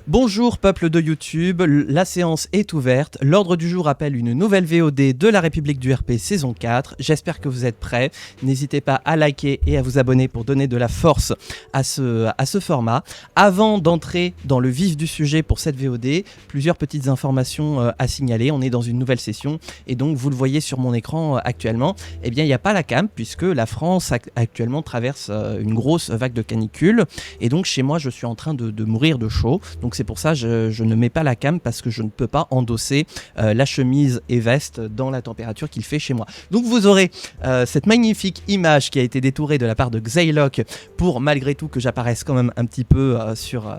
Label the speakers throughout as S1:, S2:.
S1: Bonjour peuple de YouTube, la séance est ouverte. L'ordre du jour appelle une nouvelle VOD de la République du RP saison 4. J'espère que vous êtes prêts. N'hésitez pas à liker et à vous abonner pour donner de la force à ce format. Avant d'entrer dans le vif du sujet pour cette VOD, plusieurs petites informations à signaler. On est dans une nouvelle session et donc vous le voyez sur mon écran actuellement. Eh bien il n'y a pas la cam puisque la France actuellement traverse une grosse vague de canicule et donc chez moi je suis en train de mourir de chaud. Donc c'est pour ça que je ne mets pas la cam parce que je ne peux pas endosser la chemise et veste dans la température qu'il fait chez moi. Donc vous aurez cette magnifique image qui a été détourée de la part de Xaylock pour malgré tout que j'apparaisse quand même un petit peu sur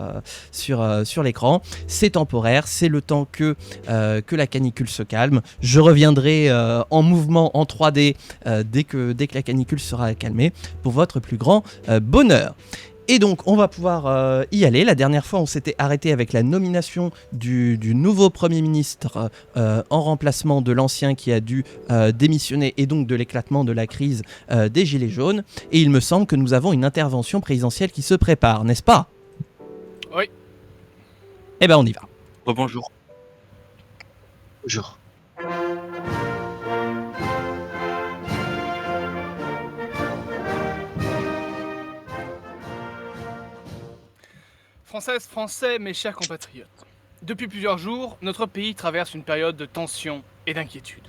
S1: l'écran. C'est temporaire, c'est le temps que la canicule se calme. Je reviendrai en mouvement en 3D dès que la canicule sera calmée pour votre plus grand bonheur. Et donc on va pouvoir y aller. La dernière fois on s'était arrêté avec la nomination du nouveau Premier ministre en remplacement de l'ancien qui a dû démissionner et donc de l'éclatement de la crise des Gilets jaunes. Et il me semble que nous avons une intervention présidentielle qui se prépare, n'est-ce pas ?
S2: Oui.
S1: Eh ben on y va.
S3: Bonjour. Bonjour.
S2: Françaises, Français, mes chers compatriotes. Depuis plusieurs jours, notre pays traverse une période de tension et d'inquiétude.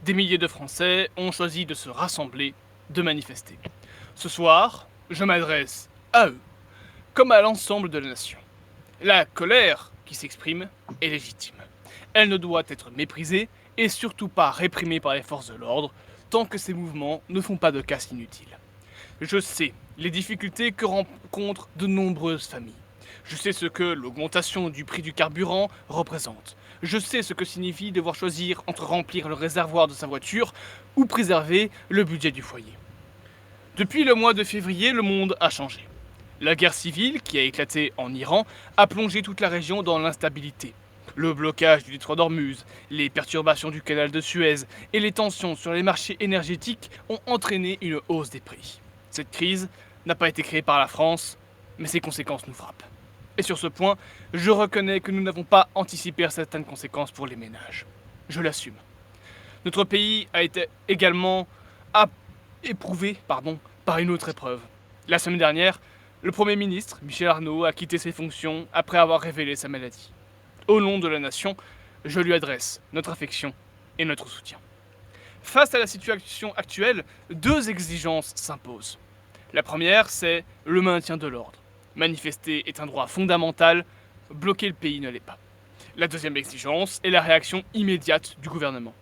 S2: Des milliers de Français ont choisi de se rassembler, de manifester. Ce soir, je m'adresse à eux, comme à l'ensemble de la nation. La colère qui s'exprime est légitime. Elle ne doit être méprisée et surtout pas réprimée par les forces de l'ordre, tant que ces mouvements ne font pas de casse inutile. Je sais les difficultés que rencontrent de nombreuses familles. Je sais ce que l'augmentation du prix du carburant représente. Je sais ce que signifie devoir choisir entre remplir le réservoir de sa voiture ou préserver le budget du foyer. Depuis le mois de février, le monde a changé. La guerre civile qui a éclaté en Iran a plongé toute la région dans l'instabilité. Le blocage du détroit d'Ormuz, les perturbations du canal de Suez et les tensions sur les marchés énergétiques ont entraîné une hausse des prix. Cette crise n'a pas été créée par la France, mais ses conséquences nous frappent. Et sur ce point, je reconnais que nous n'avons pas anticipé certaines conséquences pour les ménages. Je l'assume. Notre pays a été également éprouvé par une autre épreuve. La semaine dernière, le Premier ministre, Michel Arnaud, a quitté ses fonctions après avoir révélé sa maladie. Au nom de la nation, je lui adresse notre affection et notre soutien. Face à la situation actuelle, deux exigences s'imposent. La première, c'est le maintien de l'ordre. Manifester est un droit fondamental, bloquer le pays ne l'est pas. La deuxième exigence est la réaction immédiate du gouvernement.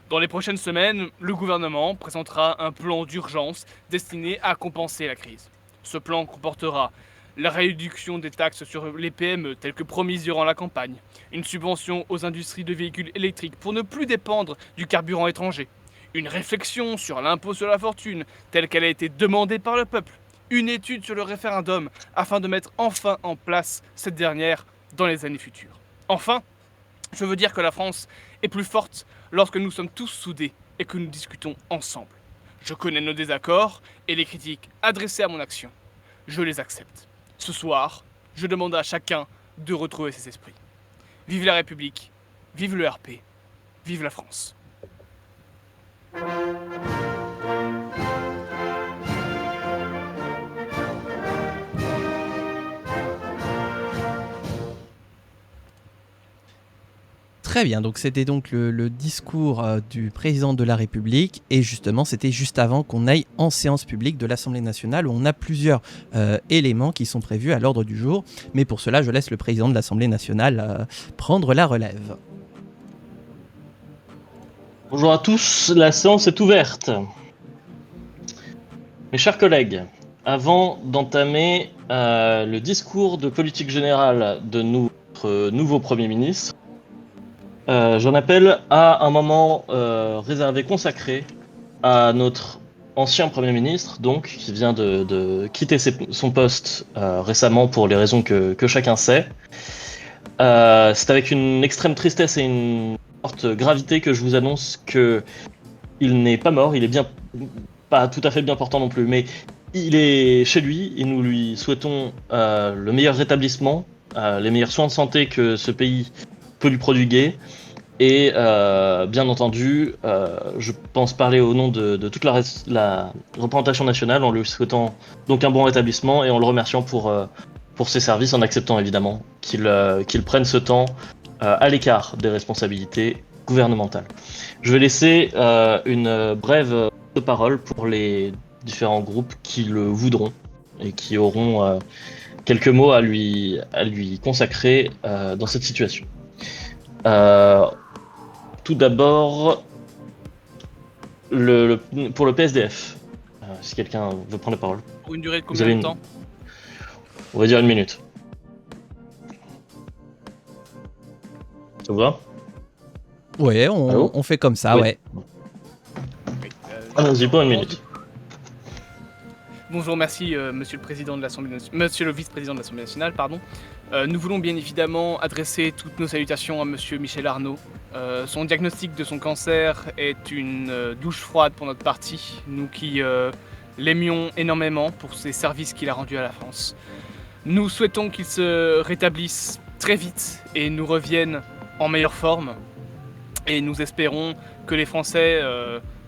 S2: Dans les prochaines semaines, le gouvernement présentera un plan d'urgence destiné à compenser la crise. Ce plan comportera la réduction des taxes sur les PME telles que promises durant la campagne, une subvention aux industries de véhicules électriques pour ne plus dépendre du carburant étranger, une réflexion sur l'impôt sur la fortune telle qu'elle a été demandée par le peuple, une étude sur le référendum afin de mettre enfin en place cette dernière dans les années futures. Enfin, je veux dire que la France est plus forte lorsque nous sommes tous soudés et que nous discutons ensemble. Je connais nos désaccords et les critiques adressées à mon action. Je les accepte. Ce soir, je demande à chacun de retrouver ses esprits. Vive la République, vive le RP, vive la France.
S1: Très bien, donc c'était donc le discours du président de la République et justement c'était juste avant qu'on aille en séance publique de l'Assemblée nationale où on a plusieurs éléments qui sont prévus à l'ordre du jour, mais pour cela je laisse le président de l'Assemblée nationale prendre la relève.
S3: Bonjour à tous, la séance est ouverte. Mes chers collègues, avant d'entamer le discours de politique générale de notre nouveau Premier ministre, j'en appelle à un moment réservé, consacré à notre ancien Premier ministre, donc, qui vient de quitter son poste récemment pour les raisons que chacun sait. C'est avec une extrême tristesse et une forte gravité que je vous annonce qu'il n'est pas mort, il est bien, pas tout à fait bien portant non plus, mais il est chez lui et nous lui souhaitons le meilleur rétablissement les meilleurs soins de santé que ce pays peut lui prodiguer. Et bien entendu, je pense parler au nom de toute la représentation nationale en lui souhaitant donc un bon rétablissement et en le remerciant pour ses services, en acceptant évidemment qu'il prenne ce temps à l'écart des responsabilités gouvernementales. Je vais laisser une brève parole pour les différents groupes qui le voudront et qui auront quelques mots à lui consacrer dans cette situation. Tout d'abord, pour le PSDF, si quelqu'un veut prendre la parole.
S2: Pour une durée de combien de temps?
S3: On va dire 1 minute. Ça vous va?
S1: Ouais, on fait comme ça,
S3: oui.
S1: Ouais.
S3: Allons-y pour 1 minute.
S2: Bonjour, merci Monsieur le Président de l'Assemblée nationale, Monsieur le Vice-président de l'Assemblée nationale, pardon. Nous voulons bien évidemment adresser toutes nos salutations à Monsieur Michel Arnaud. Son diagnostic de son cancer est une douche froide pour notre parti, nous qui l'aimions énormément pour ses services qu'il a rendus à la France. Nous souhaitons qu'il se rétablisse très vite et nous revienne en meilleure forme. Et nous espérons que les Français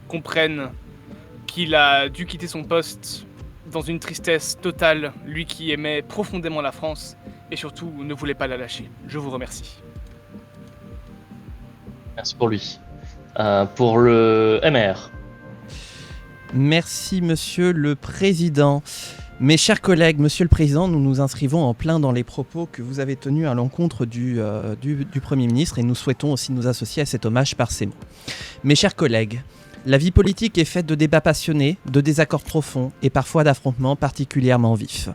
S2: comprennent qu'il a dû quitter son poste dans une tristesse totale, lui qui aimait profondément la France et surtout ne voulait pas la lâcher. Je vous remercie.
S3: Merci pour lui. Pour le MR.
S1: Merci, Monsieur le Président. Mes chers collègues, Monsieur le Président, nous nous inscrivons en plein dans les propos que vous avez tenus à l'encontre du Premier ministre et nous souhaitons aussi nous associer à cet hommage par ces mots. Mes chers collègues, la vie politique est faite de débats passionnés, de désaccords profonds et parfois d'affrontements particulièrement vifs.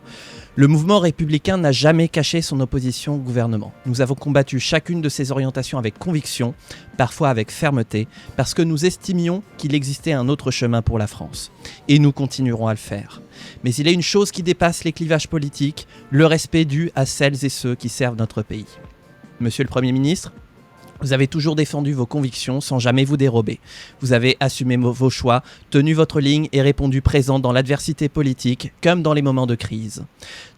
S1: Le mouvement républicain n'a jamais caché son opposition au gouvernement. Nous avons combattu chacune de ces orientations avec conviction, parfois avec fermeté, parce que nous estimions qu'il existait un autre chemin pour la France. Et nous continuerons à le faire. Mais il y a une chose qui dépasse les clivages politiques, le respect dû à celles et ceux qui servent notre pays. Monsieur le Premier ministre, vous avez toujours défendu vos convictions sans jamais vous dérober. Vous avez assumé vos choix, tenu votre ligne et répondu présent dans l'adversité politique comme dans les moments de crise.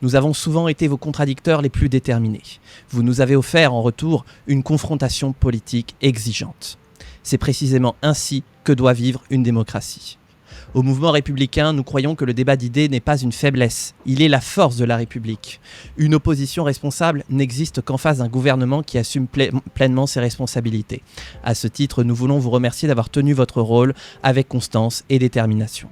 S1: Nous avons souvent été vos contradicteurs les plus déterminés. Vous nous avez offert en retour une confrontation politique exigeante. C'est précisément ainsi que doit vivre une démocratie. Au mouvement républicain, nous croyons que le débat d'idées n'est pas une faiblesse, il est la force de la République. Une opposition responsable n'existe qu'en face d'un gouvernement qui assume pleinement ses responsabilités. À ce titre, nous voulons vous remercier d'avoir tenu votre rôle avec constance et détermination.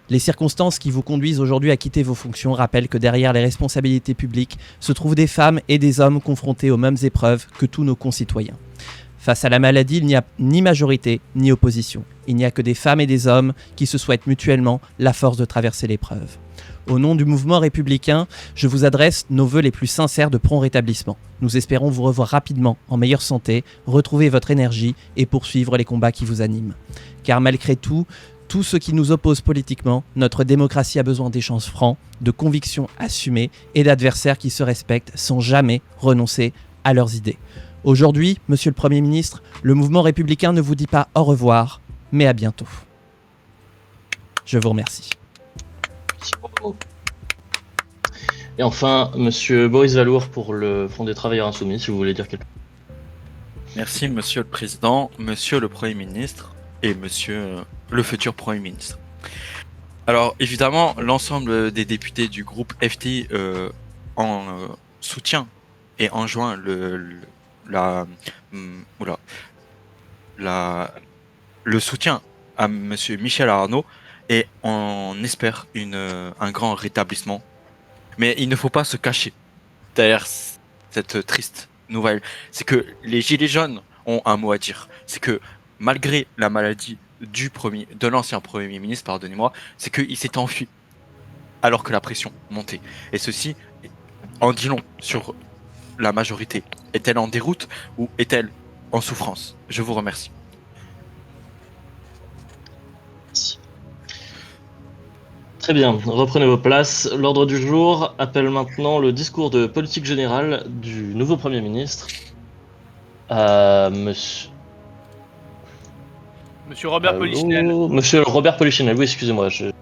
S1: Les circonstances qui vous conduisent aujourd'hui à quitter vos fonctions rappellent que derrière les responsabilités publiques se trouvent des femmes et des hommes confrontés aux mêmes épreuves que tous nos concitoyens. Face à la maladie, il n'y a ni majorité ni opposition. Il n'y a que des femmes et des hommes qui se souhaitent mutuellement la force de traverser l'épreuve. Au nom du mouvement républicain, je vous adresse nos vœux les plus sincères de prompt rétablissement. Nous espérons vous revoir rapidement en meilleure santé, retrouver votre énergie et poursuivre les combats qui vous animent. Car malgré tout ce qui nous oppose politiquement, notre démocratie a besoin d'échanges francs, de convictions assumées et d'adversaires qui se respectent sans jamais renoncer à leurs idées. Aujourd'hui, Monsieur le Premier ministre, le mouvement républicain ne vous dit pas au revoir, mais à bientôt. Je vous remercie.
S3: Et enfin, Monsieur Boris Valour pour le Front des Travailleurs Insoumis, si vous voulez dire quelque chose.
S4: Merci, Monsieur le Président, Monsieur le Premier ministre et Monsieur le futur Premier ministre. Alors, évidemment, l'ensemble des députés du groupe FT soutient et enjoint le soutien à Monsieur Michel Arnaud et on espère un grand rétablissement. Mais il ne faut pas se cacher derrière cette triste nouvelle. C'est que les Gilets jaunes ont un mot à dire. C'est que malgré la maladie de l'ancien Premier ministre, pardonnez-moi, c'est qu'il s'est enfui alors que la pression montait. Et ceci en dit long sur la majorité. Est-elle en déroute ou est-elle en souffrance? Je vous remercie.
S3: Très bien, reprenez vos places. L'ordre du jour appelle maintenant le discours de politique générale du nouveau Premier ministre.
S2: Monsieur Robert Polichinelle.
S3: Monsieur Robert Polichinelle, oui, excusez-moi, je n'ai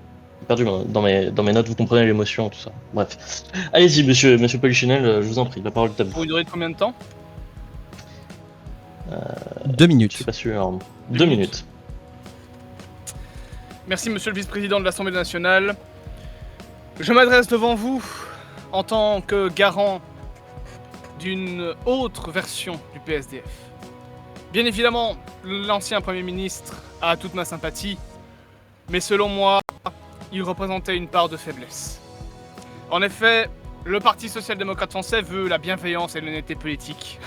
S3: perdu dans mes notes, vous comprenez l'émotion, tout ça. Bref. Allez-y, monsieur Polichinelle, je vous en prie, la parole est à vous.
S2: Pour une durée de combien de temps?
S1: 2
S3: Je
S1: minutes.
S3: suis pas sûr.
S2: 2
S3: 2 minutes.
S2: Merci, monsieur le vice-président de l'Assemblée nationale. Je m'adresse devant vous en tant que garant d'une autre version du PSDF. Bien évidemment, l'ancien Premier ministre a toute ma sympathie, mais selon moi, il représentait une part de faiblesse. En effet, le Parti social-démocrate français veut la bienveillance et l'honnêteté politique.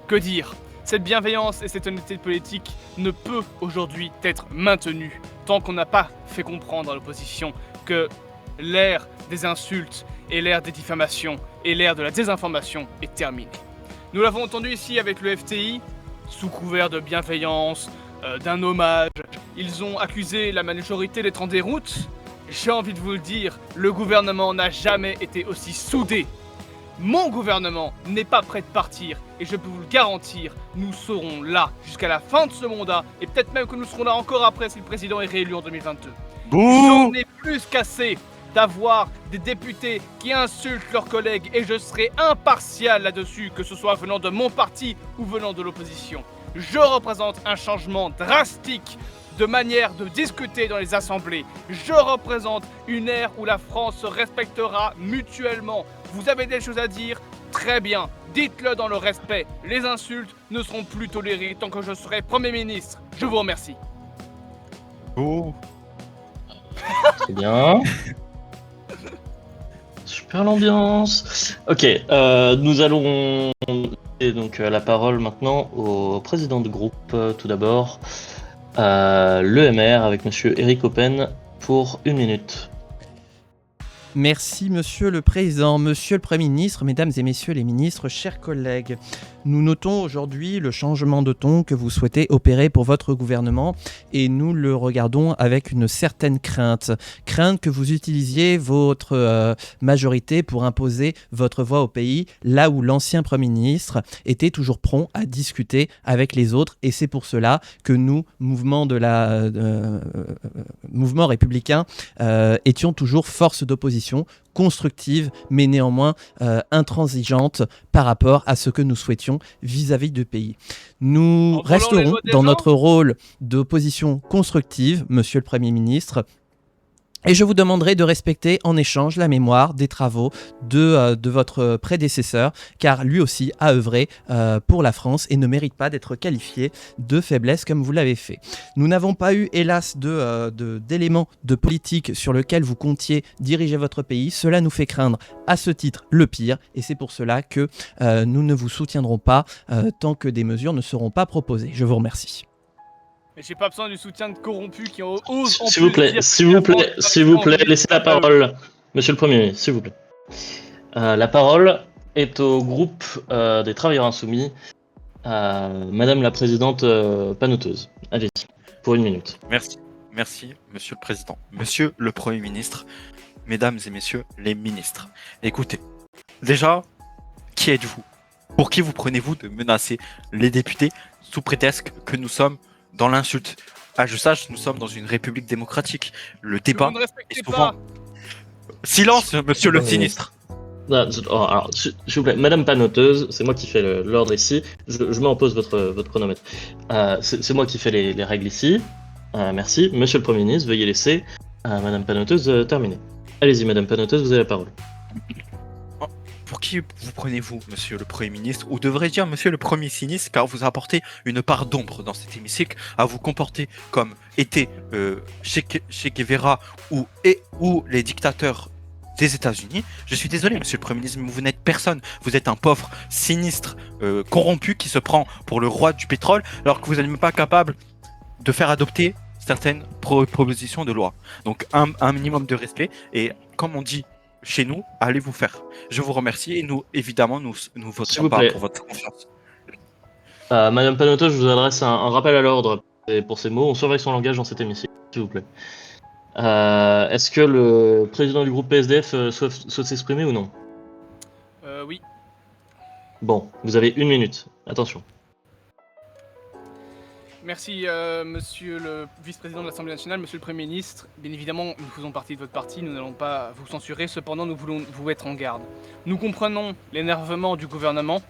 S2: Que dire? Cette bienveillance et cette honnêteté politique ne peut aujourd'hui être maintenue tant qu'on n'a pas fait comprendre à l'opposition que l'ère des insultes et l'ère des diffamations et l'ère de la désinformation est terminée. Nous l'avons entendu ici avec le FTI, sous couvert de bienveillance, d'un hommage. Ils ont accusé la majorité d'être en déroute. J'ai envie de vous le dire, le gouvernement n'a jamais été aussi soudé. Mon gouvernement n'est pas prêt de partir et je peux vous le garantir, nous serons là jusqu'à la fin de ce mandat et peut-être même que nous serons là encore après si le président est réélu en 2022. J'en ai plus qu'assez d'avoir des députés qui insultent leurs collègues et je serai impartial là-dessus, que ce soit venant de mon parti ou venant de l'opposition. Je représente un changement drastique de manière de discuter dans les assemblées. Je représente une ère où la France se respectera mutuellement. Vous avez des choses à dire? Très bien, dites-le dans le respect. Les insultes ne seront plus tolérées tant que je serai Premier ministre. Je vous remercie.
S3: Très bien. Super l'ambiance. Ok, nous allons donner donc la parole maintenant au président de groupe, tout d'abord. L'EMR avec monsieur Eric Open pour 1 minute.
S1: Merci Monsieur le Président, Monsieur le Premier ministre, Mesdames et Messieurs les ministres, chers collègues. Nous notons aujourd'hui le changement de ton que vous souhaitez opérer pour votre gouvernement et nous le regardons avec une certaine crainte. Crainte que vous utilisiez votre majorité pour imposer votre voix au pays, là où l'ancien Premier ministre était toujours prompt à discuter avec les autres et c'est pour cela que nous, mouvement républicain, étions toujours force d'opposition constructive mais néanmoins intransigeante par rapport à ce que nous souhaitions vis-à-vis du pays. Nous resterons dans notre rôle d'opposition constructive, Monsieur le Premier ministre, et je vous demanderai de respecter en échange la mémoire des travaux de votre prédécesseur, car lui aussi a œuvré pour la France et ne mérite pas d'être qualifié de faiblesse comme vous l'avez fait. Nous n'avons pas eu, hélas, d'éléments de politique sur lequel vous comptiez diriger votre pays. Cela nous fait craindre à ce titre le pire, et c'est pour cela que nous ne vous soutiendrons pas tant que des mesures ne seront pas proposées. Je vous remercie.
S2: Mais j'ai pas besoin du soutien de corrompus qui osent...
S3: S'il vous plaît, laissez la parole, monsieur le Premier ministre, s'il vous plaît. La parole est au groupe des Travailleurs Insoumis, Madame la Présidente Panoteuse. Allez-y, pour 1 minute.
S4: Merci, Monsieur le Président. Monsieur le Premier ministre, Mesdames et Messieurs les ministres. Écoutez, déjà, qui êtes-vous? Pour qui vous prenez-vous de menacer les députés sous prétexte que nous sommes dans l'insulte? À je sache, nous sommes dans une république démocratique. Le débat est souvent... Silence, monsieur le sinistre.
S3: Alors, s'il vous plaît, Madame Panoteuse, c'est moi qui fais l'ordre ici. Je mets en pause votre chronomètre. C'est moi qui fais les règles ici. Merci. Monsieur le Premier ministre, veuillez laisser Madame Panoteuse terminer. Allez-y, Madame Panoteuse, vous avez la parole.
S4: Pour qui vous prenez-vous, monsieur le Premier ministre, ou devrais-je dire monsieur le Premier sinistre, car vous apportez une part d'ombre dans cet hémicycle, à vous comporter comme était Che Guevara ou les dictateurs des États-Unis. Je suis désolé, monsieur le Premier ministre, mais vous n'êtes personne. Vous êtes un pauvre, sinistre, corrompu qui se prend pour le roi du pétrole, alors que vous n'êtes même pas capable de faire adopter certaines propositions de loi. Donc un minimum de respect, et comme on dit chez nous, allez vous faire. Je vous remercie et nous, évidemment, nous voterons pas pour votre confiance.
S3: Madame Panoteuse, je vous adresse un rappel à l'ordre pour ces mots. On surveille son langage dans cet hémicycle, s'il vous plaît. Est-ce que le président du groupe PSDF souhaite s'exprimer ou non?
S2: Oui.
S3: Bon, vous avez 1 minute. Attention.
S2: Merci, monsieur le vice-président de l'Assemblée nationale, monsieur le Premier ministre. Bien évidemment, nous faisons partie de votre parti, nous n'allons pas vous censurer, cependant nous voulons vous mettre en garde. Nous comprenons l'énervement du gouvernement,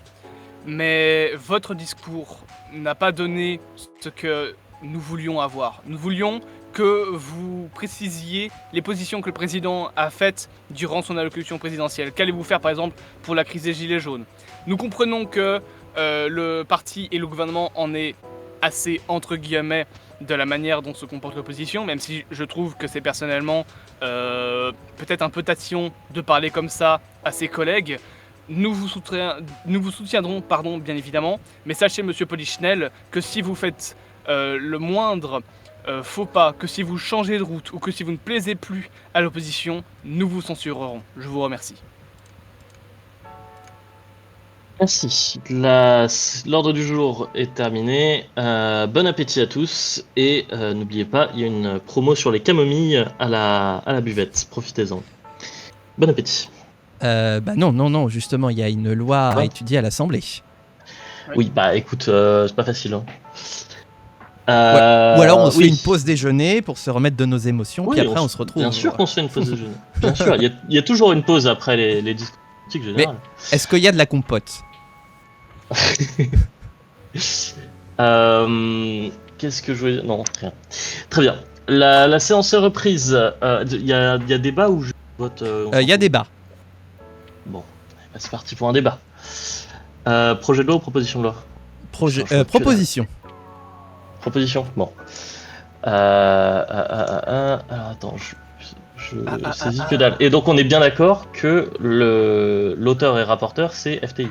S2: mais votre discours n'a pas donné ce que nous voulions avoir. Nous voulions que vous précisiez les positions que le président a faites durant son allocution présidentielle. Qu'allez-vous faire par exemple pour la crise des Gilets jaunes? Nous comprenons que le parti et le gouvernement en est assez entre guillemets de la manière dont se comporte l'opposition, même si je trouve que c'est personnellement peut-être un peu tatillon de parler comme ça à ses collègues. Nous vous soutiendrons, bien évidemment, mais sachez, monsieur Polichinelle, que si vous faites le moindre faux pas, que si vous changez de route ou que si vous ne plaisez plus à l'opposition, nous vous censurerons. Je vous remercie.
S3: Merci. L'ordre du jour est terminé. Bon appétit à tous et n'oubliez pas, il y a une promo sur les camomilles à la buvette. Profitez-en. Bon appétit.
S1: Non, justement, il y a une loi à étudier à l'Assemblée.
S3: Oui, bah écoute, c'est pas facile. Hein.
S1: Ou alors on se fait une pause déjeuner pour se remettre de nos émotions, puis après on se retrouve.
S3: Bien sûr qu'on se fait une pause déjeuner. Bien sûr, il y a toujours une pause après les discours politiques généraux.
S1: Mais est-ce qu'il y a de la compote?
S3: Qu'est-ce que je voulais dire? Non, rien. Très bien. La séance est reprise. Il y a débat ou je vote?
S1: Il y a débat.
S3: Bon, bah, c'est parti pour un débat. Projet de loi ou proposition de loi?
S1: Proposition.
S3: Proposition, bon. Alors attends, je saisis que dalle. Et donc on est bien d'accord que l'auteur et rapporteur c'est FTI?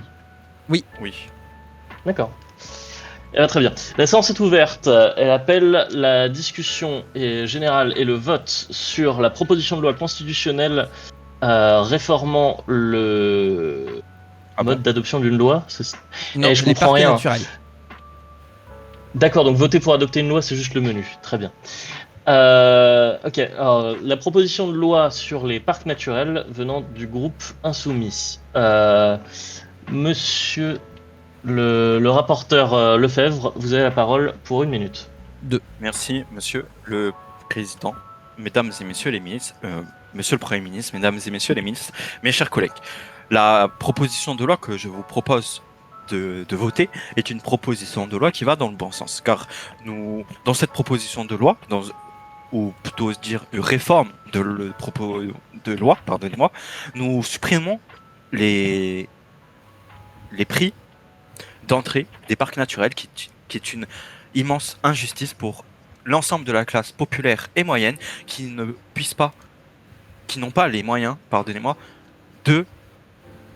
S1: Oui.
S3: D'accord. Très bien. La séance est ouverte. Elle appelle la discussion générale et le vote sur la proposition de loi constitutionnelle réformant le mode d'adoption d'une loi.
S1: Non, je comprends rien. Naturel.
S3: D'accord, donc voter pour adopter une loi, c'est juste le menu. Très bien. Ok, alors la proposition de loi sur les parcs naturels venant du groupe Insoumis. Monsieur le rapporteur Lefebvre, vous avez la parole pour 1 minute.
S4: Merci, monsieur le président, mesdames et messieurs les ministres, monsieur le Premier ministre, mesdames et messieurs les ministres, mes chers collègues. La proposition de loi que je vous propose de voter est une proposition de loi qui va dans le bon sens, car dans cette proposition de loi, ou plutôt dire une réforme de loi, pardonnez-moi, nous supprimons les prix d'entrée des parcs naturels, qui est une immense injustice pour l'ensemble de la classe populaire et moyenne qui n'ont pas les moyens, pardonnez-moi, de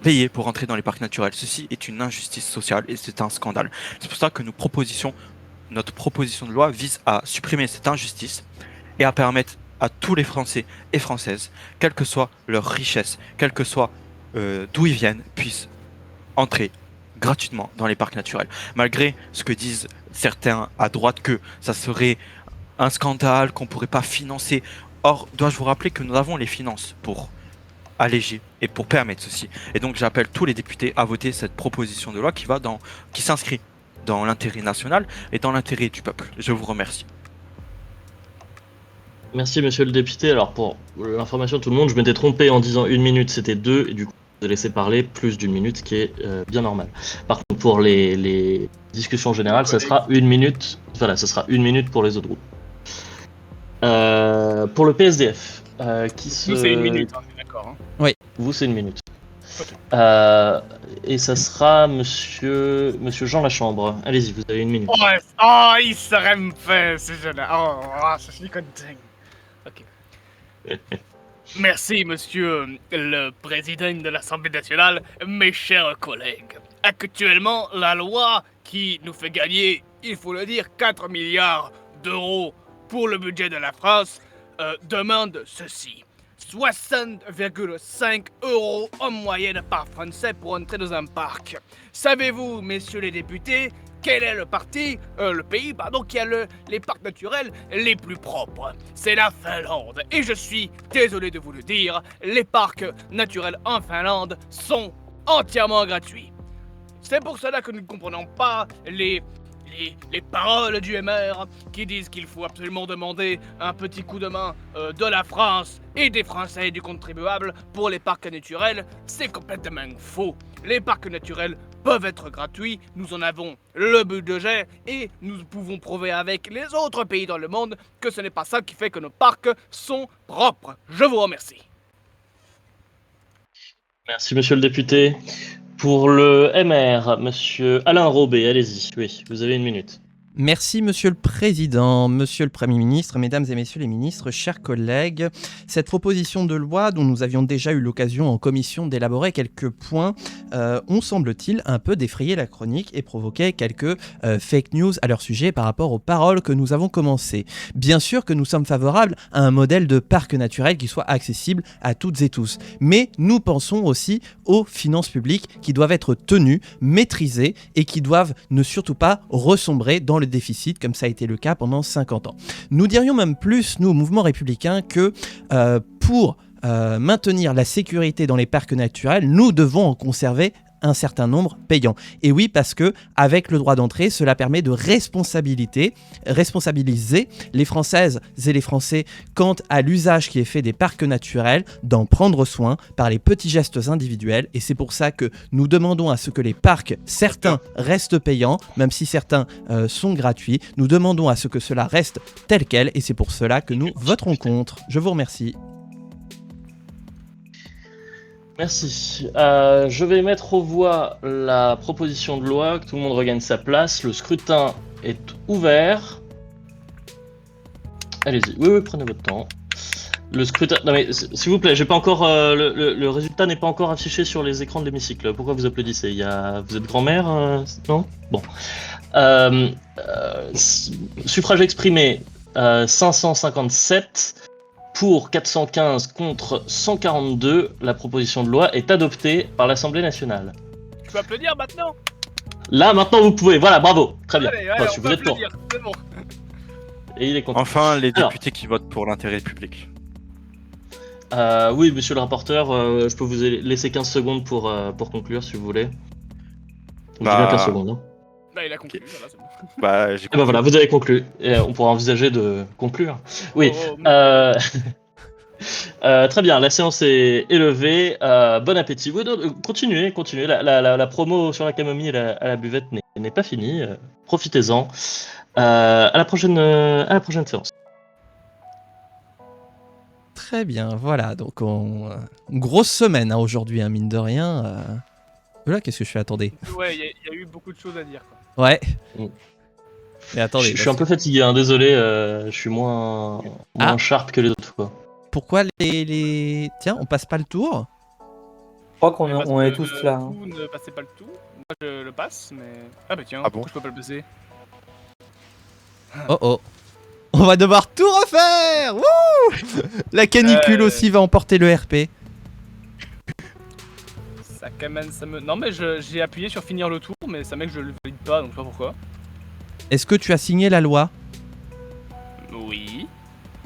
S4: payer pour entrer dans les parcs naturels. Ceci est une injustice sociale et c'est un scandale. C'est pour ça que notre proposition de loi vise à supprimer cette injustice et à permettre à tous les Français et Françaises, quelle que soit leur richesse, quelle que soit d'où ils viennent, puissent entrer gratuitement dans les parcs naturels. Malgré ce que disent certains à droite que ça serait un scandale, qu'on ne pourrait pas financer. Or, dois-je vous rappeler que nous avons les finances pour alléger et pour permettre ceci. Et donc j'appelle tous les députés à voter cette proposition de loi qui s'inscrit dans l'intérêt national et dans l'intérêt du peuple. Je vous remercie.
S3: Merci monsieur le député. Alors pour l'information de tout le monde, je m'étais trompé en disant 1 minute, c'était 2, et du coup je vous ai laissé parler plus d'1 minute, ce qui est bien normal. Par contre pour les discussions générales, ça sera 1 minute, voilà, ça sera 1 minute pour les autres groupes. Pour le PSDF,
S2: Nous c'est 1 minute, on est d'accord. Hein.
S1: Oui.
S3: Vous c'est 1 minute.
S2: Okay.
S3: Et ça sera monsieur Jean Lachambre. Allez-y, vous avez 1 minute.
S2: Oh, il serait me fait ce jeune. Oh, je suis content. Ok. Merci, monsieur le président de l'Assemblée nationale, mes chers collègues. Actuellement, la loi qui nous fait gagner, il faut le dire, 4 milliards d'euros pour le budget de la France, demande ceci. 60,5 € en moyenne par Français pour entrer dans un parc. Savez-vous, messieurs les députés, quel est le pays, qui a les parcs naturels les plus propres? C'est la Finlande. Et je suis désolé de vous le dire, les parcs naturels en Finlande sont entièrement gratuits. C'est pour cela que nous ne comprenons pas les les paroles du MR qui disent qu'il faut absolument demander un petit coup de main de la France et des Français et du contribuable pour les parcs naturels, c'est complètement faux. Les parcs naturels peuvent être gratuits, nous en avons le budget et nous pouvons prouver avec les autres pays dans le monde que ce n'est pas ça qui fait que nos parcs sont propres. Je vous remercie.
S3: Merci, monsieur le député. Pour le MR, monsieur Alain Robé, allez-y. Oui, vous avez 1 minute.
S1: Merci Monsieur le Président, Monsieur le Premier ministre, Mesdames et Messieurs les ministres, chers collègues. Cette proposition de loi dont nous avions déjà eu l'occasion en commission d'élaborer quelques points ont semble-t-il un peu défrayé la chronique et provoqué quelques fake news à leur sujet par rapport aux paroles que nous avons commencées. Bien sûr que nous sommes favorables à un modèle de parc naturel qui soit accessible à toutes et tous, mais nous pensons aussi aux finances publiques qui doivent être tenues, maîtrisées et qui doivent ne surtout pas ressombrer dans le déficit comme ça a été le cas pendant 50 ans. Nous dirions même plus, nous au mouvement républicain, que pour maintenir la sécurité dans les parcs naturels, nous devons en conserver un certain nombre payant. Et oui, parce que avec le droit d'entrée, cela permet de responsabiliser les Françaises et les Français quant à l'usage qui est fait des parcs naturels, d'en prendre soin par les petits gestes individuels. Et c'est pour ça que nous demandons à ce que les parcs, certains restent payants, même si certains sont gratuits. Nous demandons à ce que cela reste tel quel et c'est pour cela que nous voterons contre. Je vous remercie.
S3: Merci. Je vais mettre aux voix la proposition de loi, que tout le monde regagne sa place. Le scrutin est ouvert. Allez-y. Oui, prenez votre temps. Le scrutin... Non mais, s'il vous plaît, j'ai pas encore... le résultat n'est pas encore affiché sur les écrans de l'hémicycle. Pourquoi vous applaudissez? Vous êtes grand-mère non? Bon. Suffrage exprimé, 557... Pour 415 contre 142, la proposition de loi est adoptée par l'Assemblée nationale.
S2: Tu peux applaudir maintenant?
S3: Là, maintenant, vous pouvez. Voilà, bravo. Très bien.
S2: Allez,
S3: Si vous êtes pour.
S2: C'est bon.
S3: Et il est content.
S4: Enfin, les députés qui votent pour l'intérêt public.
S3: Oui, monsieur le rapporteur, je peux vous laisser 15 secondes pour conclure, si vous voulez. Je dis bien 15 secondes. Hein.
S2: Bah, il a conclu, voilà, c'est bon.
S4: Bah, j'ai
S3: Voilà, vous avez conclu. Et on pourra envisager de conclure. Oui. Très bien, la séance est levée. Bon appétit. Oui, continuez. La promo sur la camomille à la buvette n'est pas finie. Profitez-en. À la prochaine séance.
S1: Très bien, voilà, donc une grosse semaine aujourd'hui, hein, mine de rien. Voilà, qu'est-ce que je fais? Attendez.
S2: Ouais, il y a eu beaucoup de choses à dire, quoi.
S1: Ouais.
S3: Mm.
S1: Mais attendez.
S3: Je suis un peu fatigué, hein, désolé, je suis moins sharp que les autres fois.
S1: Pourquoi les... Tiens, on passe pas le tour?
S5: Je crois qu'on est tous là. Hein.
S2: Vous ne passez pas le tour. Moi, je le passe, mais... Ah bah tiens,
S4: bon,
S2: je peux pas le passer.
S1: Oh. On va devoir tout refaire. Wouh. La canicule aussi va emporter le RP.
S2: Ça me... Non mais j'ai appuyé sur finir le tour, mais ça met que je le valide pas, donc je sais pas pourquoi.
S1: Est-ce que tu as signé la loi?
S2: Oui.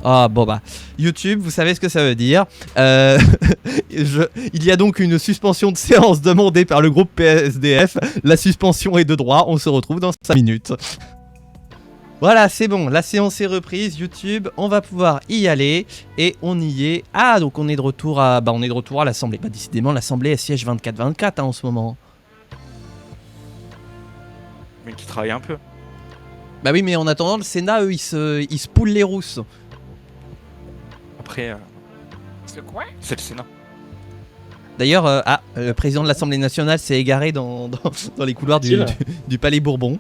S1: Ah bon bah, YouTube, vous savez ce que ça veut dire. Il y a donc une suspension de séance demandée par le groupe PSDF. La suspension est de droit, on se retrouve dans 5 minutes. Voilà, c'est bon, la séance est reprise, YouTube, on va pouvoir y aller et on y est. Ah, donc on est de retour à l'Assemblée. Bah décidément, l'Assemblée siège 24/24 hein, en ce moment.
S4: Mais qui travaille un peu.
S1: Bah oui, mais en attendant, le Sénat, eux, ils se poulent les rousses.
S4: Après,
S2: C'est quoi?
S4: c'est le Sénat.
S1: D'ailleurs, le président de l'Assemblée nationale s'est égaré dans les couloirs du Palais Bourbon.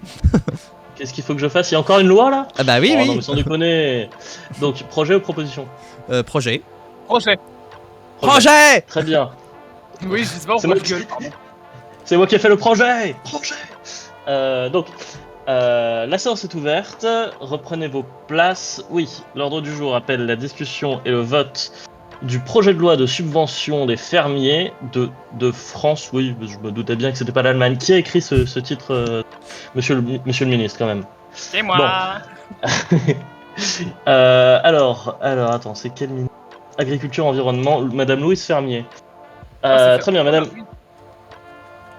S3: Qu'est-ce qu'il faut que je fasse? Il y a encore une loi là?
S1: Ah bah oui,
S3: Oh,
S1: oui.
S3: Non mais sans déconner. Donc projet ou proposition?
S1: Projet.
S2: Projet.
S1: Projet.
S3: Très bien.
S2: Oui, je sais pas
S3: C'est
S2: pourquoi
S3: moi
S2: je gueule, pardon.
S3: C'est moi qui ai fait le projet. Donc la séance est ouverte. Reprenez vos places. Oui, l'ordre du jour appelle la discussion et le vote du projet de loi de subvention des fermiers de France. Oui, je me doutais bien que c'était pas l'Allemagne. Qui a écrit ce titre, monsieur le ministre, quand même?
S2: C'est moi.
S3: Alors, attends, c'est quel ministre? Agriculture, environnement, Madame Louise Fermier. Très bien, Madame.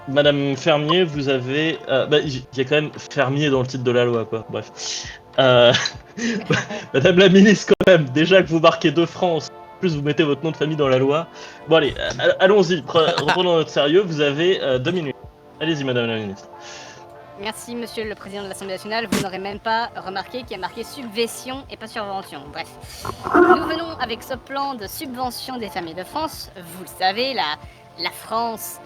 S3: Madame Fermier, vous avez... il y a quand même Fermier dans le titre de la loi, quoi. Bref. Madame la ministre, quand même, déjà que vous marquez 2 francs, en plus vous mettez votre nom de famille dans la loi. Bon allez, allons-y, reprenons notre sérieux, vous avez 2 minutes. Allez-y, Madame la ministre.
S6: Merci, monsieur le président de l'Assemblée nationale. Vous n'aurez même pas remarqué qu'il y a marqué subvention et pas subvention. Bref. Nous venons avec ce plan de subvention des fermiers de France. Vous le savez, la France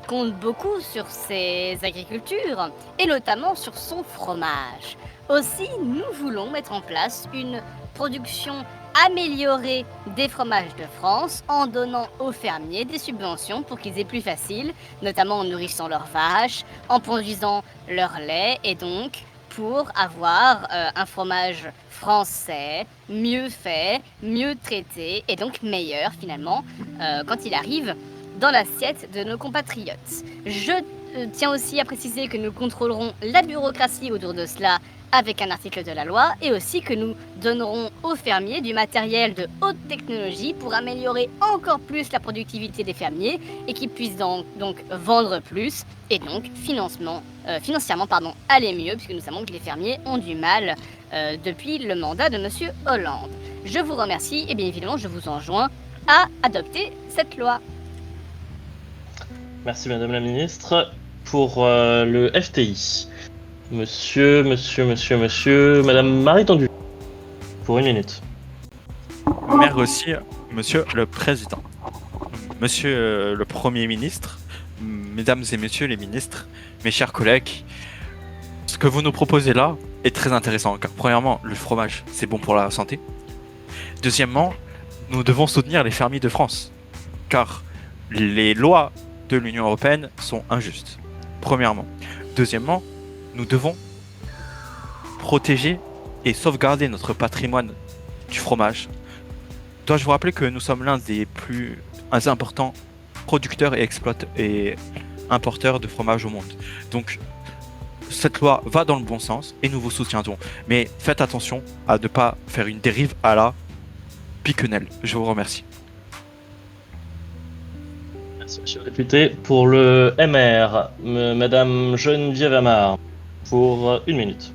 S6: compte beaucoup sur ses agricultures et notamment sur son fromage. Aussi, nous voulons mettre en place une production améliorée des fromages de France en donnant aux fermiers des subventions pour qu'ils aient plus facile, notamment en nourrissant leurs vaches, en produisant leur lait et donc pour avoir un fromage français, mieux fait, mieux traité et donc meilleur finalement quand il arrive dans l'assiette de nos compatriotes. Je tiens aussi à préciser que nous contrôlerons la bureaucratie autour de cela avec un article de la loi et aussi que nous donnerons aux fermiers du matériel de haute technologie pour améliorer encore plus la productivité des fermiers et qu'ils puissent donc vendre plus et donc financièrement aller mieux puisque nous savons que les fermiers ont du mal depuis le mandat de Monsieur Hollande. Je vous remercie et bien évidemment je vous enjoins à adopter cette loi.
S3: Merci Madame la ministre. Pour le FTI. Monsieur, Madame Marie Tendu, pour 1 minute.
S4: Merci, Monsieur le Président. Monsieur le Premier ministre, Mesdames et Messieurs les ministres, mes chers collègues, ce que vous nous proposez là est très intéressant, car premièrement, le fromage, c'est bon pour la santé. Deuxièmement, nous devons soutenir les fermiers de France, car les lois de l'Union européenne sont injustes. Premièrement. Deuxièmement, nous devons protéger et sauvegarder notre patrimoine du fromage. Dois-je vous rappeler que nous sommes l'un des plus importants producteurs et importeurs de fromage au monde. Donc, cette loi va dans le bon sens et nous vous soutiendrons. Mais faites attention à ne pas faire une dérive à la Piquenelle. Je vous remercie.
S3: Merci, monsieur le député. Pour le MR, Madame Geneviève Amar, pour 1 minute.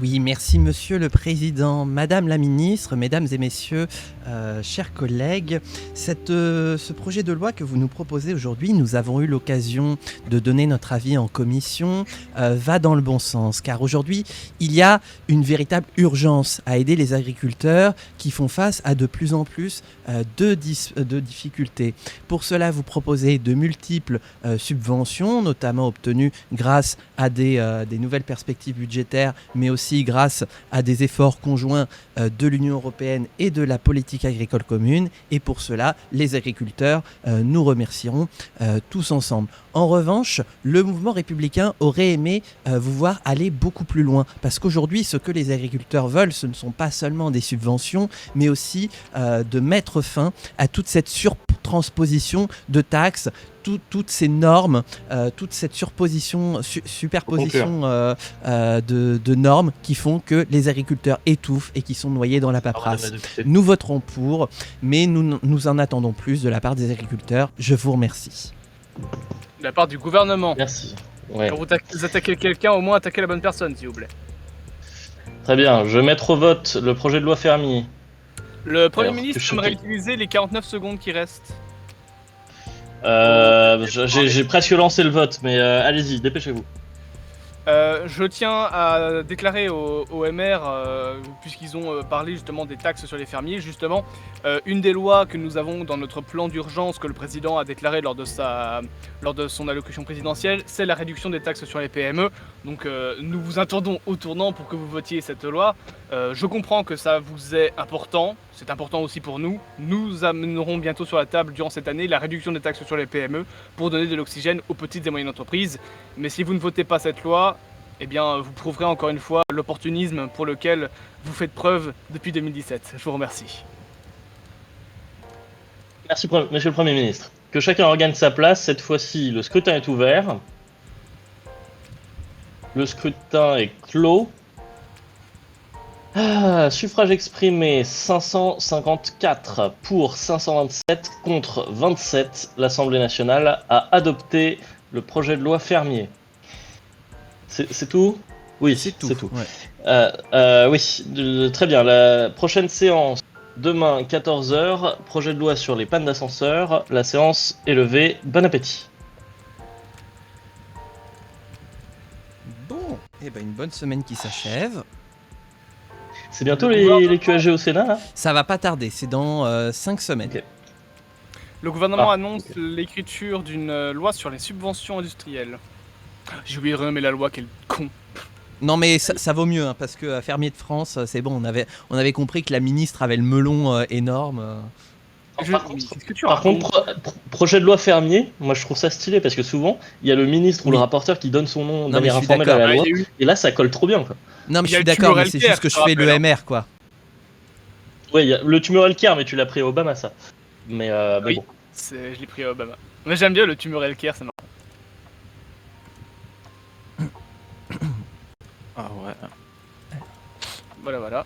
S1: Oui, merci Monsieur le Président, Madame la Ministre, Mesdames et Messieurs, chers collègues. Ce projet de loi que vous nous proposez aujourd'hui, nous avons eu l'occasion de donner notre avis en commission, va dans le bon sens. Car aujourd'hui, il y a une véritable urgence à aider les agriculteurs qui font face à de plus en plus de difficultés. Pour cela, vous proposez de multiples subventions, notamment obtenues grâce à des nouvelles perspectives budgétaires, mais aussi grâce à des efforts conjoints de l'Union européenne et de la politique agricole commune. Et pour cela, les agriculteurs nous remercieront tous ensemble. En revanche, le mouvement républicain aurait aimé vous voir aller beaucoup plus loin. Parce qu'aujourd'hui, ce que les agriculteurs veulent, ce ne sont pas seulement des subventions, mais aussi de mettre fin à toute cette surtransposition de taxes, toutes ces normes, toute cette superposition de normes qui font que les agriculteurs étouffent et qui sont noyés dans la paperasse. Nous voterons pour, mais nous en attendons plus de la part des agriculteurs. Je vous remercie.
S2: De la part du gouvernement.
S3: Merci. Ouais.
S2: Quand vous attaquez quelqu'un, au moins attaquez la bonne personne, s'il vous plaît.
S3: Très bien, je vais mettre au vote le projet de loi Fermier.
S2: Le Premier ministre aimerait utiliser les 49 secondes qui restent.
S3: J'ai presque lancé le vote, mais allez-y, dépêchez-vous.
S2: Je tiens à déclarer au MR, puisqu'ils ont parlé justement des taxes sur les fermiers, justement, une des lois que nous avons dans notre plan d'urgence que le président a déclaré lors de son allocution présidentielle, c'est la réduction des taxes sur les PME. Donc nous vous attendons au tournant pour que vous votiez cette loi. Je comprends que ça vous est important, c'est important aussi pour nous. Nous amènerons bientôt sur la table durant cette année la réduction des taxes sur les PME pour donner de l'oxygène aux petites et moyennes entreprises. Mais si vous ne votez pas cette loi, eh bien vous prouverez encore une fois l'opportunisme pour lequel vous faites preuve depuis 2017. Je vous remercie.
S3: Merci Monsieur le Premier ministre. Que chacun regagne sa place, cette fois-ci le scrutin est ouvert. Le scrutin est clos. Suffrage exprimé 554 pour 527 contre 27. L'Assemblée nationale a adopté le projet de loi fermier. C'est tout? Oui,
S1: C'est tout. Ouais.
S3: Oui, très bien. La prochaine séance, demain 14h, projet de loi sur les pannes d'ascenseur. La séance est levée. Bon appétit.
S1: Bon, et ben une bonne semaine qui s'achève.
S3: C'est bientôt
S2: Le
S3: les
S2: gouvernement-
S3: QAG au Sénat, là?
S1: Ça va pas tarder, c'est dans 5 semaines.
S3: Ok.
S2: Le gouvernement
S3: Ah,
S2: annonce l'écriture d'une loi sur les subventions industrielles. J'ai oublié de renommer la loi, quel con.
S1: Non mais ça vaut mieux, hein, parce que Fermier de France, c'est bon, on avait compris que la ministre avait le melon énorme.
S3: Par contre,
S2: Qu'est-ce que tu
S3: Par
S2: racontes
S3: contre, projet de loi fermier, moi je trouve ça stylé parce que souvent il y a le ministre ou
S1: Oui.
S3: le rapporteur qui donne son nom de
S1: mais
S3: manière
S1: je suis
S3: informelle à la
S2: Ah,
S3: loi,
S2: il y a eu-
S3: et là ça colle trop bien quoi.
S1: Non mais
S2: Il
S1: je
S2: y a
S1: suis
S2: le
S1: d'accord, mais
S2: tumeur
S1: c'est
S2: healthcare,
S1: juste que
S2: je
S1: je
S2: te
S1: fais le
S2: rappelle,
S1: MR quoi.
S3: Ouais, il y a le tumeur healthcare, mais tu l'as pris à Obama ça. Mais
S2: Oui.
S3: bon.
S2: Je l'ai pris à Obama. Mais j'aime bien le tumeur healthcare, c'est marrant.
S4: Ah ouais.
S2: Voilà.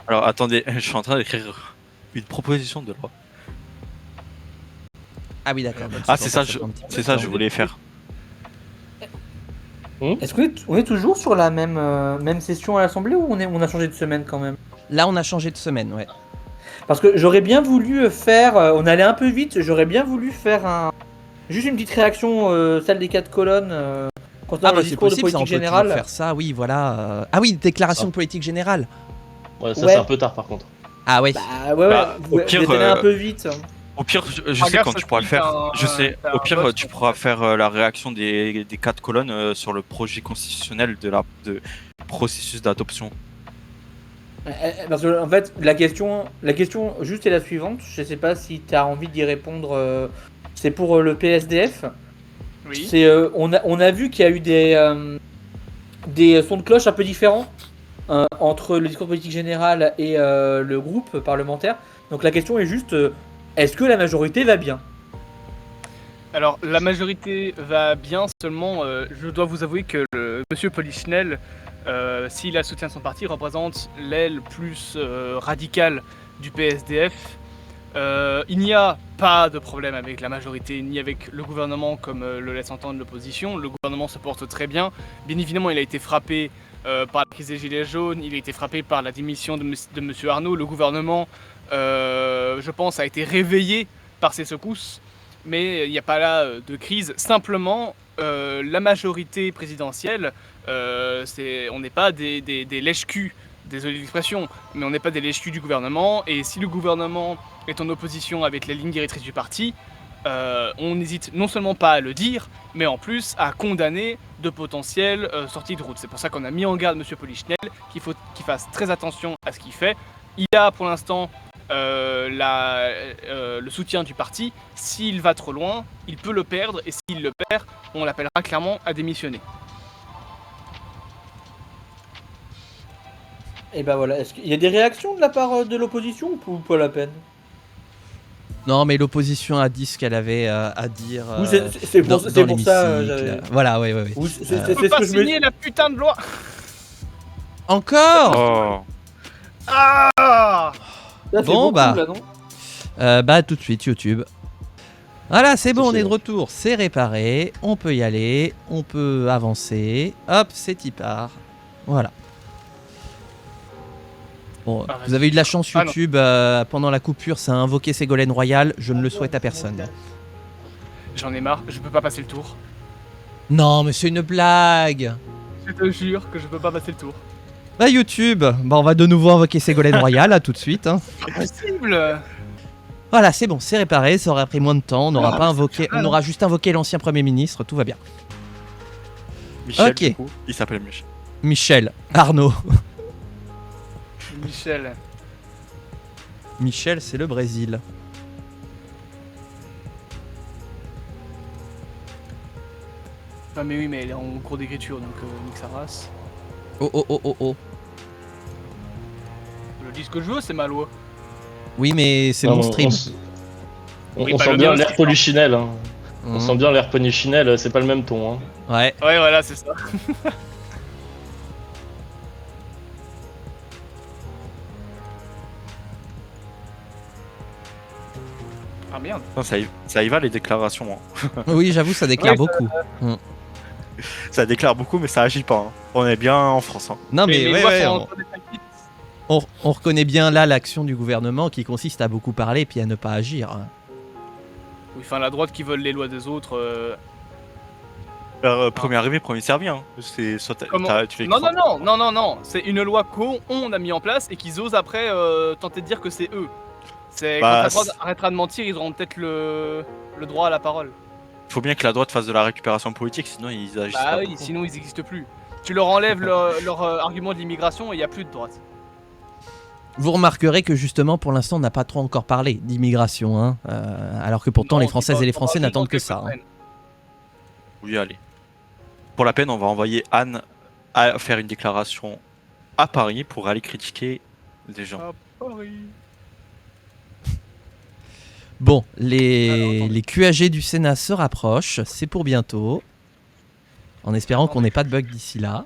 S4: Alors attendez, je suis en train d'écrire une proposition de loi.
S1: Ah oui d'accord. donc
S4: Ah
S1: pour
S4: c'est ça,
S1: prend un petit peu
S4: c'est
S1: de
S4: ça,
S1: temps.
S4: je voulais faire.
S5: Est-ce qu'on est toujours sur la même session à l'Assemblée ou on a changé de semaine quand même?
S1: Là on a changé de semaine, ouais.
S5: Parce que j'aurais bien voulu faire, on allait un peu vite, j'aurais bien voulu faire juste une petite réaction, celle des 4 colonnes, concernant
S1: Ah bah
S5: le
S1: c'est
S5: discours de
S1: possible, ça, on
S5: politique
S1: peut toujours
S5: générale.
S1: faire ça, oui voilà. Ah oui, déclaration
S3: Ah.
S1: de politique générale.
S3: Ouais, ça
S5: Ouais.
S3: c'est un peu tard par contre.
S1: Ah ouais.
S5: Bah ouais,
S4: Bah,
S5: vous,
S4: au pire,
S5: vous êtes allé un peu vite.
S4: Au pire, je
S2: Ah,
S4: sais
S2: gaffe,
S4: quand
S2: ça
S4: tu pourras le
S2: se dit,
S4: faire.
S2: t'as
S4: Je sais.
S2: t'as
S4: Au
S2: un
S4: pire,
S2: vote,
S4: tu
S2: on
S4: pourras
S2: fait.
S4: faire la réaction des 4 colonnes sur le projet constitutionnel de processus d'adoption.
S5: Parce que en fait, la question juste est la suivante. Je sais pas si tu as envie d'y répondre. C'est pour le PSDF.
S2: Oui.
S5: C'est on a vu qu'il y a eu des sons de cloche un peu différents entre le discours politique général et le groupe parlementaire. Donc la question est juste est-ce que la majorité va bien?
S2: Alors, la majorité va bien, seulement je dois vous avouer que le monsieur Polichinelle, s'il a le soutien de son parti, représente l'aile plus radicale du PSDF. Il n'y a pas de problème avec la majorité ni avec le gouvernement comme le laisse entendre l'opposition. Le gouvernement se porte très bien. Bien évidemment, il a été frappé par la crise des Gilets jaunes, il a été frappé par la démission de monsieur Arnaud. Le gouvernement, je pense, a été réveillé par ces secousses. Mais il n'y a pas là de crise. Simplement, la majorité présidentielle, on n'est pas des lèche-culs, désolé l'expression, mais on n'est pas des lèche-culs du gouvernement. Et si le gouvernement est en opposition avec la ligne directrice du parti, on n'hésite non seulement pas à le dire, mais en plus à condamner de potentielles sorties de route. C'est pour ça qu'on a mis en garde M. Polichinelle, qu'il faut qu'il fasse très attention à ce qu'il fait. Il a pour l'instant le soutien du parti. S'il va trop loin, il peut le perdre, et s'il le perd, on l'appellera clairement à démissionner.
S5: Et ben voilà. Est-ce qu'il y a des réactions de la part de l'opposition ou pas la peine?
S1: Non mais l'opposition a dit ce qu'elle avait à dire.
S5: Oui, c'est pour ça.
S1: l'hémicycle.
S5: J'avais-
S1: Voilà, oui.
S5: Oui, c'est
S2: On peut
S5: ce
S2: pas
S5: que je me
S2: signer la putain de loi.
S1: Encore.
S4: Oh.
S2: Ah
S5: Ça fait
S1: Bon,
S5: beaucoup,
S1: bah.
S5: là, non
S1: Bah tout de suite YouTube. Voilà, c'est bon, on
S3: C'est
S1: est de
S3: bon.
S1: retour, c'est réparé, on peut y aller, on peut avancer. Hop, c'est y part. Voilà. Bon,
S2: Ah,
S1: vous avez eu de la chance
S2: Ah, non.
S1: YouTube pendant la coupure, ça a invoqué Ségolène Royal, je ne le souhaite à personne.
S2: J'en ai marre, je peux pas passer le tour.
S1: Non, mais c'est une blague.
S2: Je te jure que je peux pas passer le tour.
S1: Bah YouTube, bah on va de nouveau invoquer Ségolène Royal, à tout de suite. Hein.
S2: Impossible.
S1: Voilà, c'est bon, c'est réparé, ça aura pris moins de temps, on n'aura pas invoqué, on aura juste invoqué l'ancien Premier ministre, tout va bien.
S4: Michel,
S1: Ok.
S4: du coup, il s'appelle Michel.
S1: Michel, Arnaud.
S2: Michel.
S1: Michel, c'est le Brésil.
S2: Ah mais oui, mais elle est en cours d'écriture, donc nique sa race.
S1: Oh oh oh oh oh.
S2: Je dis ce que je veux, c'est ma loi.
S1: Oui, mais c'est
S3: Non,
S1: mon stream.
S3: On
S2: Oui, bah,
S3: sent
S2: le
S3: bien
S2: mien
S3: l'air
S2: aussi,
S3: Polichinelle. Hein.
S1: Mhm.
S3: On sent bien l'air Polichinelle, c'est pas le même ton. Hein.
S1: Ouais.
S2: Ouais, voilà, c'est ça. Ah merde.
S4: Non, ça y va les déclarations. Hein.
S1: Oui, j'avoue, ça déclare
S2: Ouais,
S1: beaucoup.
S4: Ça déclare beaucoup, mais ça agit pas. Hein. On est bien en France. Hein.
S1: Non, mais
S2: les
S1: ouais,
S2: lois
S1: ouais,
S2: sont
S1: on,
S2: encore des faillites.
S1: on reconnaît bien là l'action du gouvernement qui consiste à beaucoup parler puis à ne pas agir.
S2: Oui, enfin la droite qui vole les lois des autres.
S4: Premier arrivé, premier servi. Hein. C'est soit
S2: Comment
S4: tu les
S2: Non,
S4: crois.
S2: non. C'est une loi qu'on a mis en place et qu'ils osent après tenter de dire que c'est eux. C'est
S4: Bah,
S2: quand la droite arrêtera de mentir, ils auront peut-être le droit à la parole.
S4: Faut bien que la droite fasse de la récupération politique, sinon ils agissent
S2: Bah
S4: pas.
S2: oui, sinon ils n'existent plus. Tu leur enlèves leur argument de l'immigration et il n'y a plus de droite.
S1: Vous remarquerez que justement, pour l'instant, on n'a pas trop encore parlé d'immigration, hein, alors que pourtant
S2: Non,
S1: les
S2: on dit
S1: Françaises
S2: pas-
S1: et les
S2: on
S1: Français
S2: va
S1: n'attendent que
S2: quelques
S1: ça. Hein.
S2: semaines.
S4: Oui, allez. Pour la peine, on va envoyer Anne à faire une déclaration à Paris pour aller critiquer des gens.
S2: Ah, Paris.
S1: Bon,
S2: Alors,
S1: les
S2: attendez.
S1: QAG du Sénat se rapprochent, c'est pour bientôt, en espérant qu'on n'ait pas de bug d'ici là.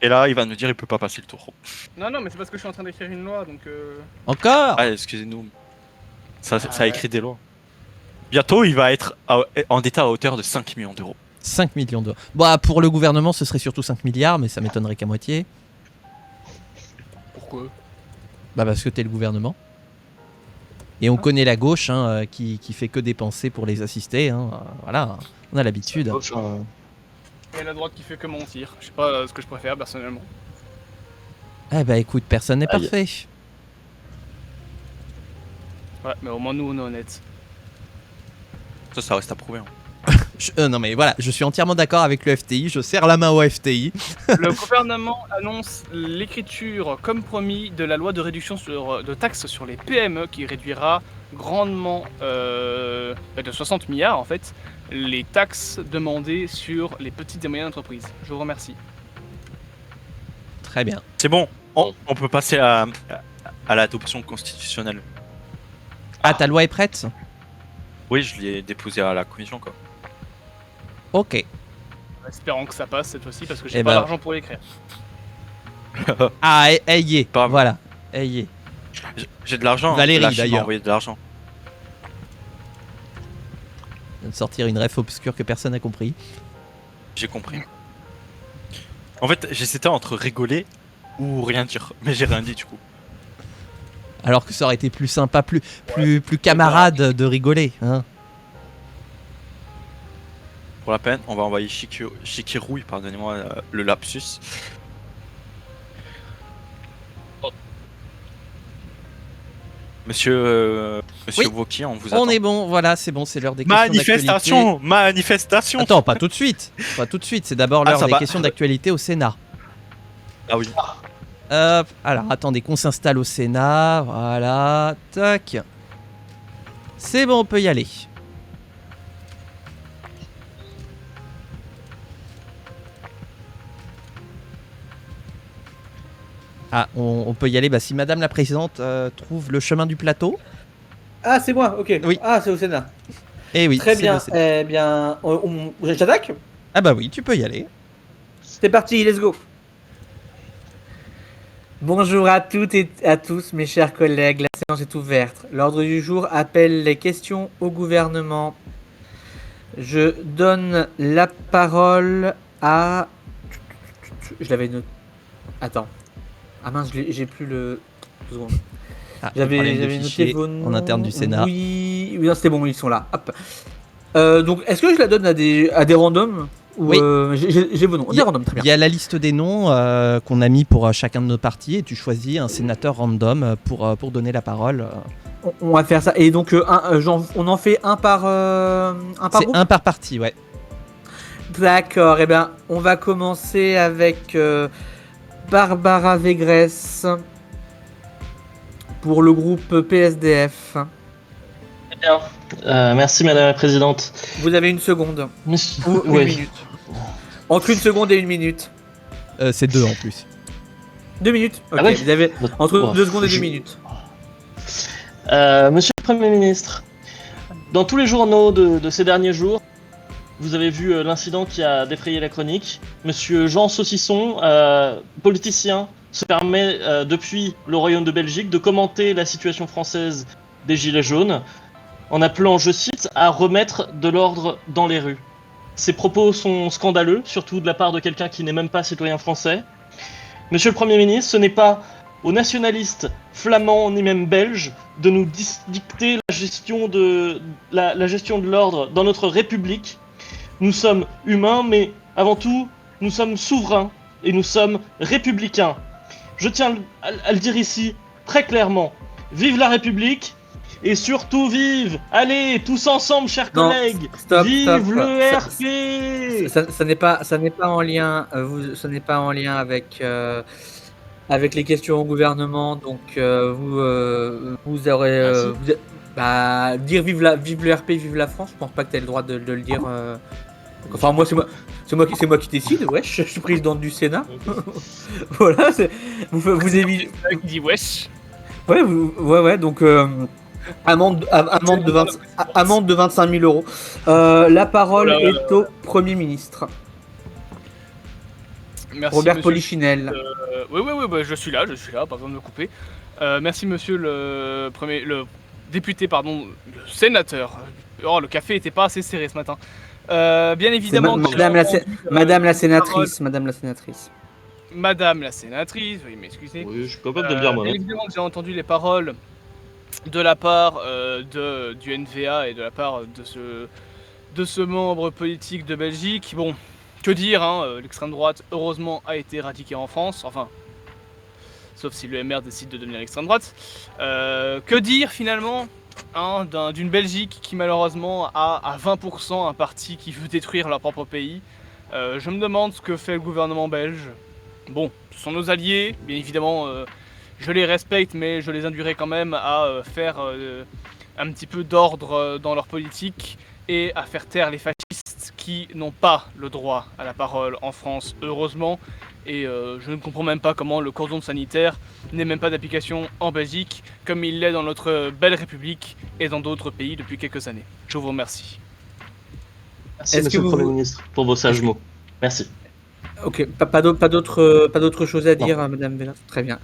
S4: Et là, il va nous dire il peut pas passer le tour.
S2: Non, mais c'est parce que je suis en train d'écrire une loi donc.
S1: Encore
S4: Ah, excusez-nous. Ça a écrit des lois. Bientôt, il va être endetté à hauteur de 5 millions d'euros.
S1: 5 millions d'euros. Bah, pour le gouvernement, ce serait surtout 5 milliards, mais ça m'étonnerait qu'à moitié.
S2: Pourquoi
S1: Bah, parce que t'es le gouvernement. Et on connaît la gauche, hein, qui fait que dépenser pour les assister. Hein. Voilà, on a l'habitude.
S2: Et la droite qui fait que mentir. Je sais pas ce que je préfère personnellement.
S1: Eh bah, écoute, personne n'est
S4: Aïe.
S1: parfait.
S2: Ouais, mais au moins nous on est honnêtes.
S4: Ça reste à prouver. Hein.
S1: Non, mais voilà, je suis entièrement d'accord avec le FTI. Je serre la main au FTI.
S2: Le gouvernement annonce l'écriture, comme promis, de la loi de réduction de taxes sur les PME qui réduira grandement, de 60 milliards en fait, les taxes demandées sur les petites et moyennes entreprises. Je vous remercie.
S1: Très bien.
S4: C'est bon, on peut passer à l'adoption constitutionnelle.
S1: Ah, ta loi est prête?
S4: Oui, je l'ai déposée à la commission, quoi.
S1: Ok.
S2: Espérons que ça passe cette fois-ci parce que j'ai
S1: Eh
S2: pas
S1: ben.
S2: l'argent pour l'écrire.
S1: Ah, elle y est.
S4: Pas-
S1: Voilà. Elle y est.
S4: J'ai de l'argent.
S1: Valérie,
S4: la Chine m'a
S1: d'ailleurs.
S4: envoyé de l'argent.
S1: Je viens de sortir une ref obscure que personne n'a compris.
S4: J'ai compris. En fait, j'hésitais entre rigoler ou rien dire, mais j'ai rien dit du coup.
S1: Alors que ça aurait été plus sympa, plus camarade de rigoler. Hein.
S4: Pour la peine, on va envoyer Chikirouille, pardonnez-moi le lapsus. Monsieur
S1: Oui.
S4: Wauquiez, on vous attend.
S1: On est bon, voilà, c'est bon, c'est l'heure des questions
S4: Manifestation, manifestation.
S1: d'actualité. Attends, pas tout de suite. Pas tout de suite, c'est d'abord
S4: Ah,
S1: l'heure
S4: ça
S1: des
S4: va.
S1: questions d'actualité au Sénat.
S4: Ah oui.
S1: Hop, alors attendez qu'on s'installe au Sénat. Voilà, tac. C'est bon, on peut y aller. Ah, on peut y aller. Bah, si Madame la Présidente trouve le chemin du plateau.
S5: Ah, c'est moi, ok.
S1: Oui.
S5: Ah, c'est au Sénat.
S1: Eh oui,
S5: Très
S1: c'est
S5: bien.
S1: le Sénat.
S5: Eh bien, j'attaque.
S1: Ah bah oui, tu peux y aller.
S5: C'est parti, let's go. Bonjour à toutes et à tous, mes chers collègues. La séance est ouverte. L'ordre du jour appelle les questions au gouvernement. Je donne la parole à. Je l'avais noté. Attends. Ah mince, j'ai plus le. 2 secondes.
S1: Ah,
S5: J'avais
S1: problème de
S5: noté
S1: fichier
S5: vos noms.
S1: en interne du Sénat.
S5: Oui, non, c'était bon, ils sont là. Hop. Donc, est-ce que je la donne à des randoms ou
S1: Oui.
S5: J'ai vos noms.
S1: Il
S5: Des randoms, très bien.
S1: Il y a la liste des noms qu'on a mis pour chacun de nos partis et tu choisis un sénateur random pour donner la parole.
S5: On va faire ça. Et donc, on en fait un par
S1: C'est
S5: groupe.
S1: un par parti, ouais.
S5: D'accord. Eh bien, on va commencer avec Barbara Végresse pour le groupe PSDF.
S3: Très bien. Merci Madame la Présidente.
S5: Vous avez une seconde.
S3: Monsieur-
S5: Ou une
S3: Ouais.
S5: minute. Entre une seconde et une minute.
S1: C'est 2 en plus.
S5: 2 minutes. Ok.
S3: Ah oui.
S5: Vous avez entre
S3: Oh,
S5: 2 secondes et 2
S3: je-
S5: minutes.
S3: Monsieur le Premier ministre, dans tous les journaux de ces derniers jours, vous avez vu l'incident qui a défrayé la chronique. Monsieur Jean Saucisson, politicien, se permet depuis le Royaume de Belgique de commenter la situation française des Gilets jaunes. en appelant, je cite, à remettre de l'ordre dans les rues. Ces propos sont scandaleux, surtout de la part de quelqu'un qui n'est même pas citoyen français. Monsieur le Premier ministre, ce n'est pas aux nationalistes flamands ni même belges de nous dicter la gestion de l'ordre dans notre République. Nous sommes humains, mais avant tout, nous sommes souverains et nous sommes républicains. Je tiens à le dire ici très clairement. Vive la République et surtout vive, allez, tous ensemble, chers collègues, vive le RP.
S5: Ça n'est pas en lien, ce n'est pas en lien avec les questions au gouvernement, donc vous aurez dire vive le RP, vive la France. Je pense pas que tu aies le droit de le dire. Enfin moi c'est moi qui décide. Wesh, je suis présidente du Sénat. Voilà, vous évitez.
S2: Qui dit wesh.
S5: Ouais, donc amende de 25 000 euros. La parole est au Premier ministre.
S2: Merci,
S5: Robert
S2: monsieur.
S5: Polichinelle.
S2: Oui, bah, je suis là, pas besoin de me couper. Merci monsieur le député, pardon, le sénateur. Oh, le café était pas assez serré ce matin. Bien évidemment.
S5: Madame la sénatrice.
S2: Madame la sénatrice, veuillez m'excuser.
S3: Oui, je suis capable de le dire moi.
S2: Bien évidemment que j'ai entendu les paroles de la part du NVA et de la part de ce membre politique de Belgique. Bon, que dire, hein, l'extrême droite, heureusement, a été éradiquée en France. Enfin, sauf si le MR décide de devenir l'extrême droite. Que dire finalement d'une Belgique qui malheureusement a à 20% un parti qui veut détruire leur propre pays. Je me demande ce que fait le gouvernement belge. Bon, ce sont nos alliés, bien évidemment, je les respecte, mais je les induirai quand même à faire un petit peu d'ordre dans leur politique et à faire taire les fascistes qui n'ont pas le droit à la parole en France, heureusement. Et je ne comprends même pas comment le cordon sanitaire n'est même pas d'application en Belgique, comme il l'est dans notre belle République et dans d'autres pays depuis quelques années. Je vous remercie.
S3: Merci, monsieur le Premier ministre, pour vos sages mots. Merci.
S5: Ok, pas d'autres choses à dire, Madame Bella. Très bien.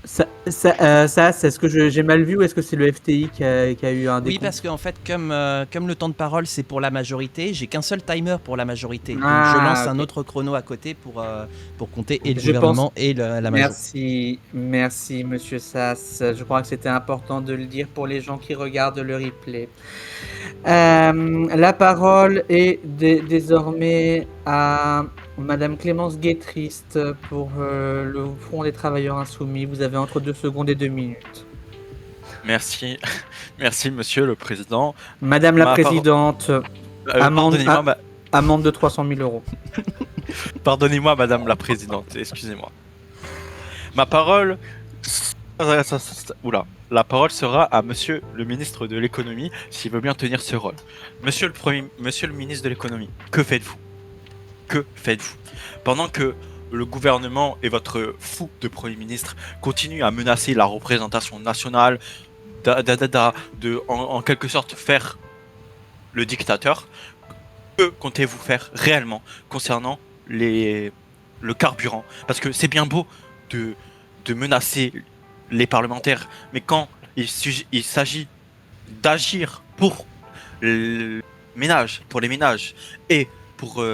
S5: Ça, est-ce que j'ai mal vu ou est-ce que c'est le FTI qui a eu un décompte?
S1: Oui, parce qu'en fait, comme le temps de parole c'est pour la majorité, j'ai qu'un seul timer pour la majorité. Donc je lance un autre chrono à côté pour compter et le gouvernement et la majorité.
S5: Merci Monsieur Sass. Je crois que c'était important de le dire pour les gens qui regardent le replay. La parole est désormais à Madame Clémence Guétriste pour le Front des Travailleurs Insoumis. Vous avez entre 2 secondes et 2 minutes.
S4: Merci, Monsieur le Président.
S5: Madame la Présidente, amende de 300 000 euros.
S4: Pardonnez-moi, Madame la Présidente, excusez-moi. Ma parole... La parole sera à Monsieur le Ministre de l'Économie, s'il veut bien tenir ce rôle. Monsieur le Ministre de l'Économie, que faites-vous? Pendant que le gouvernement et votre fou de Premier ministre continuent à menacer la représentation nationale, en quelque sorte faire le dictateur, que comptez-vous faire réellement concernant le carburant? Parce que c'est bien beau de menacer les parlementaires, mais quand il s'agit d'agir pour les ménages et pour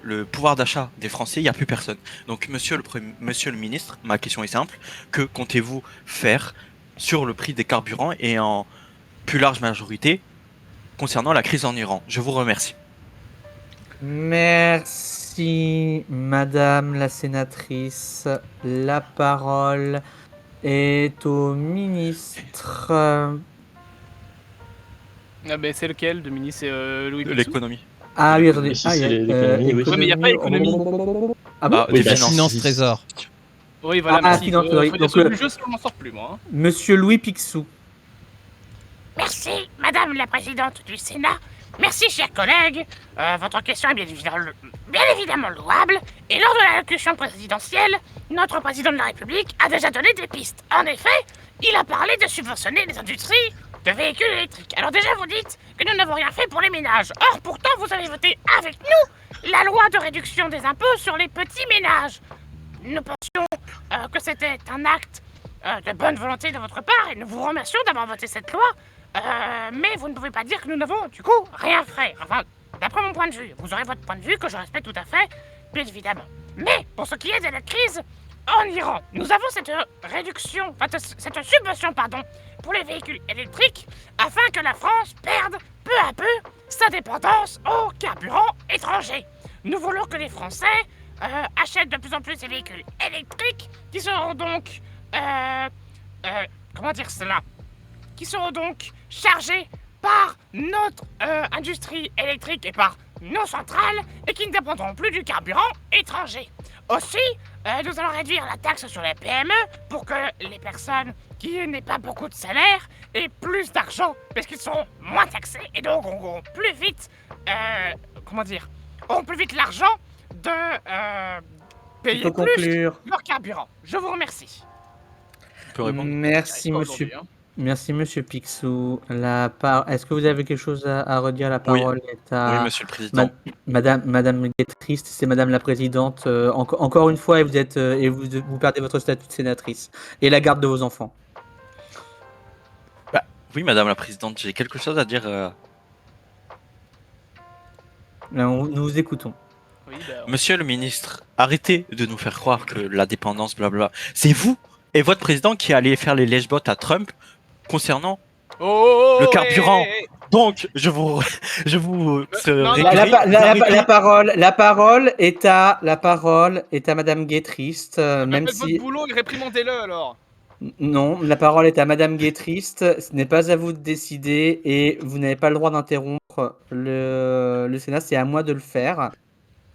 S4: le pouvoir d'achat des Français, il n'y a plus personne. Donc monsieur le ministre, ma question est simple, que comptez-vous faire sur le prix des carburants et en plus large majorité concernant la crise en Iran? Je vous remercie.
S5: Merci Madame la sénatrice. La parole est au ministre.
S2: C'est lequel de ministre? C'est Louis
S4: De
S2: Picsou.
S4: l'économie.
S5: Ah oui, attendez.
S3: Si, c'est l'économie, oui.
S2: Ouais, mais il n'y a pas économie.
S5: Ah bon?
S4: Des
S1: Finance trésor.
S2: Oui, voilà, merci.
S5: finance,
S2: Faut dire
S5: donc,
S2: sur le jeu, sinon on m'en sort plus, moi. Hein.
S5: Monsieur Louis Picsou.
S7: Merci, Madame la Présidente du Sénat. Merci, chers collègues. Votre question est bien évidemment louable. Et lors de l'allocution présidentielle, notre président de la République a déjà donné des pistes. En effet, il a parlé de subventionner les industries de véhicules électriques. Alors déjà, vous dites que nous n'avons rien fait pour les ménages. Or, pourtant, vous avez voté avec nous la loi de réduction des impôts sur les petits ménages. Nous pensions que c'était un acte de bonne volonté de votre part et nous vous remercions d'avoir voté cette loi. Mais vous ne pouvez pas dire que nous n'avons, du coup, rien fait. Enfin, d'après mon point de vue. Vous aurez votre point de vue, que je respecte tout à fait, bien évidemment. Mais, pour ce qui est de la crise en Iran, nous avons cette réduction, enfin, cette subvention, pardon, pour les véhicules électriques, afin que la France perde, peu à peu, sa dépendance aux carburants étrangers. Nous voulons que les Français achètent de plus en plus ces véhicules électriques, qui seront donc, comment dire cela, qui seront donc chargés par notre industrie électrique et par nos centrales, et qui ne dépendront plus du carburant étranger. Aussi, nous allons réduire la taxe sur les PME pour que les personnes qui n'aient pas beaucoup de salaire aient plus d'argent, parce qu'ils seront moins taxés, et donc auront plus vite, auront plus vite l'argent de payer plus leur carburant. Je vous remercie.
S4: On peut répondre.
S5: Merci,
S2: Pas
S5: monsieur.
S2: aujourd'hui, hein.
S5: Merci, monsieur Picsou. Est-ce que vous avez quelque chose à redire? La parole est à
S4: Oui, monsieur le président.
S5: Madame Guétriste, c'est Madame la Présidente. Encore une fois, et vous êtes et vous perdez votre statut de sénatrice et la garde de vos enfants.
S4: Oui, madame la présidente, j'ai quelque chose à dire.
S5: Nous vous écoutons.
S2: Oui, bah,
S4: Monsieur le ministre, arrêtez de nous faire croire que la dépendance, blablabla. C'est vous et votre président qui allez faire les lèche-bottes à Trump concernant le carburant. Donc, je vous
S5: La parole est à Madame Guétriste, même
S2: faites
S5: si
S2: votre boulot et réprimandez-le alors.
S5: non, la parole est à Madame Guétriste. Ce n'est pas à vous de décider et vous n'avez pas le droit d'interrompre le Sénat. C'est à moi de le faire.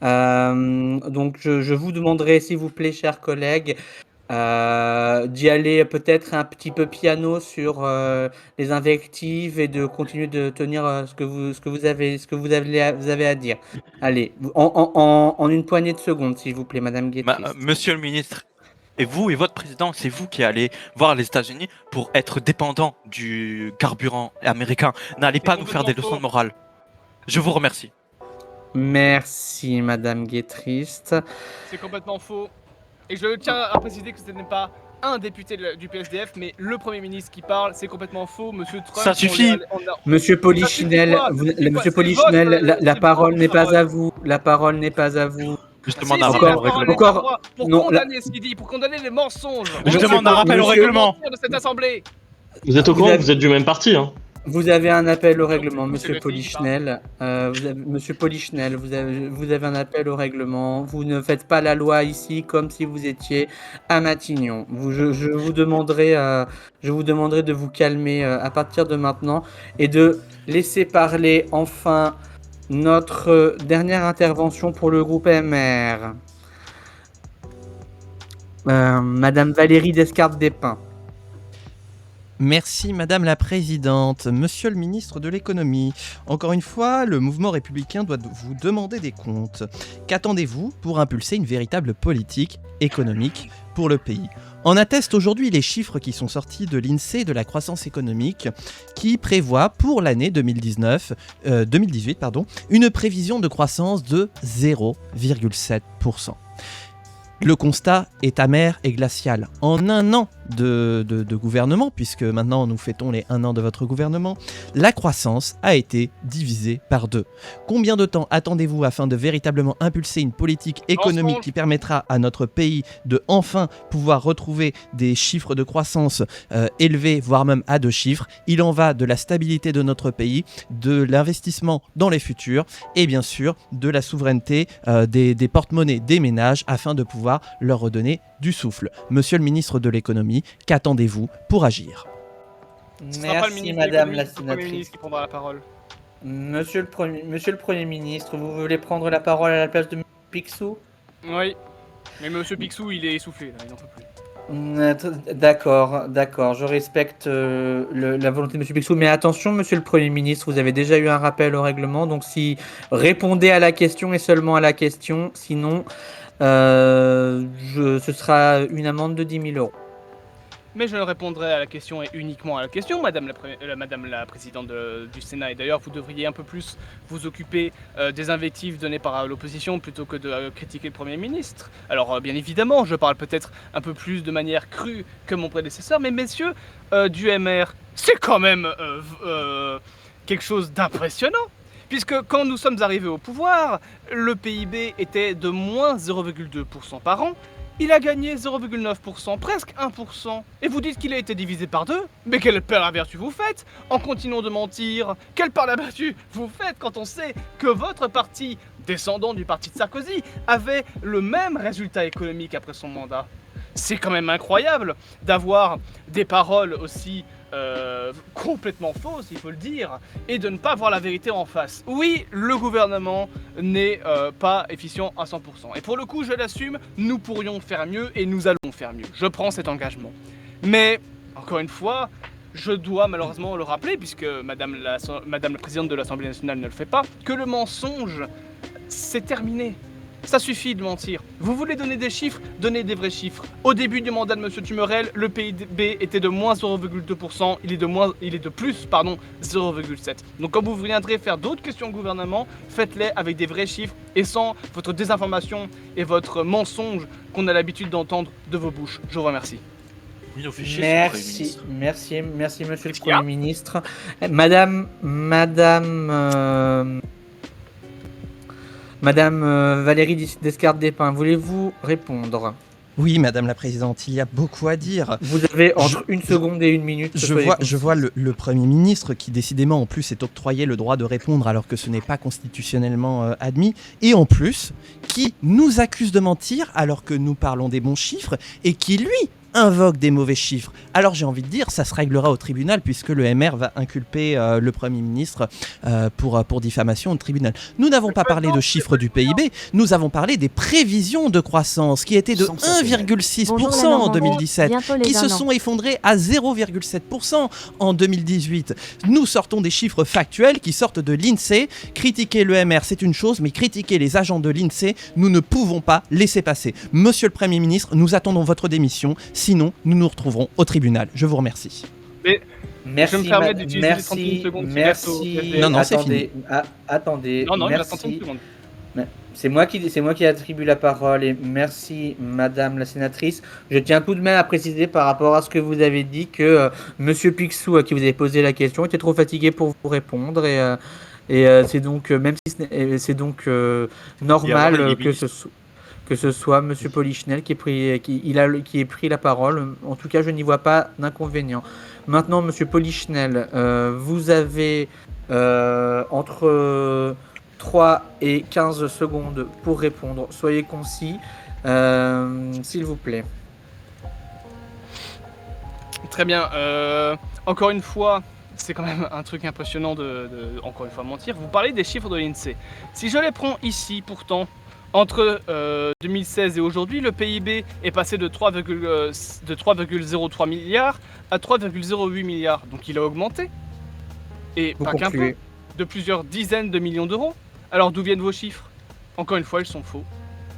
S5: Donc, je vous demanderai, s'il vous plaît, chers collègues, d'y aller peut-être un petit peu piano sur les invectives et de continuer de tenir ce que vous avez à dire. Allez, en une poignée de secondes, s'il vous plaît, Madame Guétriste.
S4: Monsieur le ministre, et vous et votre président, c'est vous qui allez voir les États-Unis pour être dépendant du carburant américain. N'allez pas nous faire des leçons de morale. Je vous remercie.
S5: Merci, Madame Guétriste.
S2: C'est complètement faux. Et je tiens à préciser que ce n'est pas un député du PSDF, mais le Premier ministre qui parle. C'est complètement faux, Monsieur Trump.
S4: Ça suffit.
S5: Monsieur Polichinelle,
S2: Monsieur
S5: Polichinelle, la parole n'est pas à vous. La parole n'est pas à vous.
S4: Je demande un
S5: Encore-
S4: rappel au règlement.
S5: encore-
S2: pour
S5: non,
S2: condamner ce qu'il dit, pour condamner les mensonges.
S4: Je
S5: Monsieur-
S4: demande un rappel au
S5: monsieur-
S4: règlement.
S2: De cette assemblée.
S3: Vous êtes au
S5: Vous
S3: courant
S5: avez-
S3: que vous êtes du même parti, hein?
S5: Vous avez un appel au règlement,
S2: c'est
S5: Monsieur
S2: le pays qui
S5: Polichinelle. Monsieur Polichinelle, vous avez un appel au règlement. Vous ne faites pas la loi ici comme si vous étiez à Matignon. Je vous demanderai de vous calmer à partir de maintenant et de laisser parler enfin notre dernière intervention pour le groupe MR. Madame Valérie Descartes-Despins.
S1: Merci Madame la Présidente. Monsieur le Ministre de l'Économie, encore une fois, le mouvement républicain doit vous demander des comptes. Qu'attendez-vous pour impulser une véritable politique économique pour le pays ? En attestent aujourd'hui les chiffres qui sont sortis de l'INSEE de la croissance économique qui prévoit pour l'année 2018 une prévision de croissance de 0,7%. Le constat est amer et glacial. En un an de gouvernement, puisque maintenant nous fêtons les 1 an de votre gouvernement, la croissance a été divisée par 2. Combien de temps attendez-vous afin de véritablement impulser une politique économique qui permettra à notre pays de enfin pouvoir retrouver des chiffres de croissance élevés, voire même à 2 chiffres? Il en va de la stabilité de notre pays, de l'investissement dans les futurs et bien sûr de la souveraineté des porte-monnaies des ménages afin de pouvoir leur redonner du souffle. Monsieur le ministre de l'économie, qu'attendez-vous pour agir?
S2: Ce sera pas le
S5: Merci
S2: ministre de
S5: Madame
S2: l'économie,
S5: la
S2: c'est le Premier
S5: sénatrice.
S2: ministre qui prendra la parole.
S5: Monsieur le Premier ministre, vous voulez prendre la parole à la place de M. Picsou?
S2: Oui. Mais Monsieur Picsou, il est essoufflé, là, il n'en peut plus.
S5: D'accord, je respecte la volonté de M. Picsou, mais attention, Monsieur le Premier ministre, vous avez déjà eu un rappel au règlement, donc si répondez à la question et seulement à la question, sinon ce sera une amende de 10 000 €.
S2: mais je répondrai à la question et uniquement à la question, Madame la Présidente du Sénat. Et d'ailleurs, vous devriez un peu plus vous occuper des invectives données par l'opposition plutôt que de critiquer le Premier ministre. Alors, bien évidemment, je parle peut-être un peu plus de manière crue que mon prédécesseur, mais messieurs du MR, c'est quand même quelque chose d'impressionnant. Puisque quand nous sommes arrivés au pouvoir, le PIB était de moins 0,2% par an. Il a gagné 0,9%, presque 1%. Et vous dites qu'il a été divisé par 2? Mais quelle part la vertu vous faites en continuant de mentir? Quelle part la vertu vous faites quand on sait que votre parti, descendant du parti de Sarkozy, avait le même résultat économique après son mandat? C'est quand même incroyable d'avoir des paroles aussi complètement fausses, il faut le dire, et de ne pas voir la vérité en face. Oui, le gouvernement n'est pas efficient à 100%. Et pour le coup, je l'assume, nous pourrions faire mieux et nous allons faire mieux. Je prends cet engagement. Mais, encore une fois, je dois malheureusement le rappeler, puisque Madame la Présidente de l'Assemblée nationale ne le fait pas, que le mensonge, c'est terminé. Ça suffit de mentir. Vous voulez donner des chiffres? Donnez des vrais chiffres. Au début du mandat de M. Tumorel, le PIB était de moins 0,2%, il est de plus 0,7%. Donc quand vous viendrez faire d'autres questions au gouvernement, faites-les avec des vrais chiffres et sans votre désinformation et votre mensonge qu'on a l'habitude d'entendre de vos bouches. Je vous remercie.
S5: Merci, monsieur le Premier ministre. Madame Valérie Descartes-Despins, voulez-vous répondre?
S1: Oui, Madame la Présidente, il y a beaucoup à dire.
S5: Vous avez entre une seconde et une minute.
S1: Je vois le Premier ministre qui décidément en plus s'est octroyé le droit de répondre alors que ce n'est pas constitutionnellement admis, et en plus qui nous accuse de mentir alors que nous parlons des bons chiffres et qui lui invoque des mauvais chiffres. Alors j'ai envie de dire, ça se réglera au tribunal puisque le MR va inculper le Premier ministre pour diffamation au tribunal. Nous n'avons pas parlé de chiffres du PIB, nous avons parlé des prévisions de croissance qui étaient de 1,6% en 2017, qui se sont effondrées à 0,7% en 2018. Nous sortons des chiffres factuels qui sortent de l'INSEE. Critiquer le MR, c'est une chose, mais critiquer les agents de l'INSEE, nous ne pouvons pas laisser passer. Monsieur le Premier ministre, nous attendons votre démission. Sinon, nous nous retrouverons au tribunal. Je vous remercie.
S2: Mais je me permets d'utiliser les 31 secondes.
S1: Non, c'est fini.
S5: Attendez.
S2: Non, il reste 31 secondes.
S5: C'est moi qui attribue la parole et merci Madame la sénatrice. Je tiens tout de même à préciser par rapport à ce que vous avez dit que Monsieur Picsou, à qui vous avez posé la question, était trop fatigué pour vous répondre et c'est donc même si c'est donc normal que ce soit Monsieur Polichinelle qui ait pris la parole. En tout cas, je n'y vois pas d'inconvénient. Maintenant, Monsieur Polichinelle, vous avez entre 3 et 15 secondes pour répondre. Soyez concis, s'il vous plaît.
S2: Très bien. Encore une fois, c'est quand même un truc impressionnant de encore une fois mentir. Vous parlez des chiffres de l'INSEE. Si je les prends ici, pourtant, entre 2016 et aujourd'hui, le PIB est passé de 3,03 milliards à 3,08 milliards. Donc il a augmenté. Et
S5: Vous
S2: pas qu'un peu,
S5: concluez.
S2: de plusieurs dizaines de millions d'euros. Alors d'où viennent vos chiffres? Encore une fois, ils sont faux.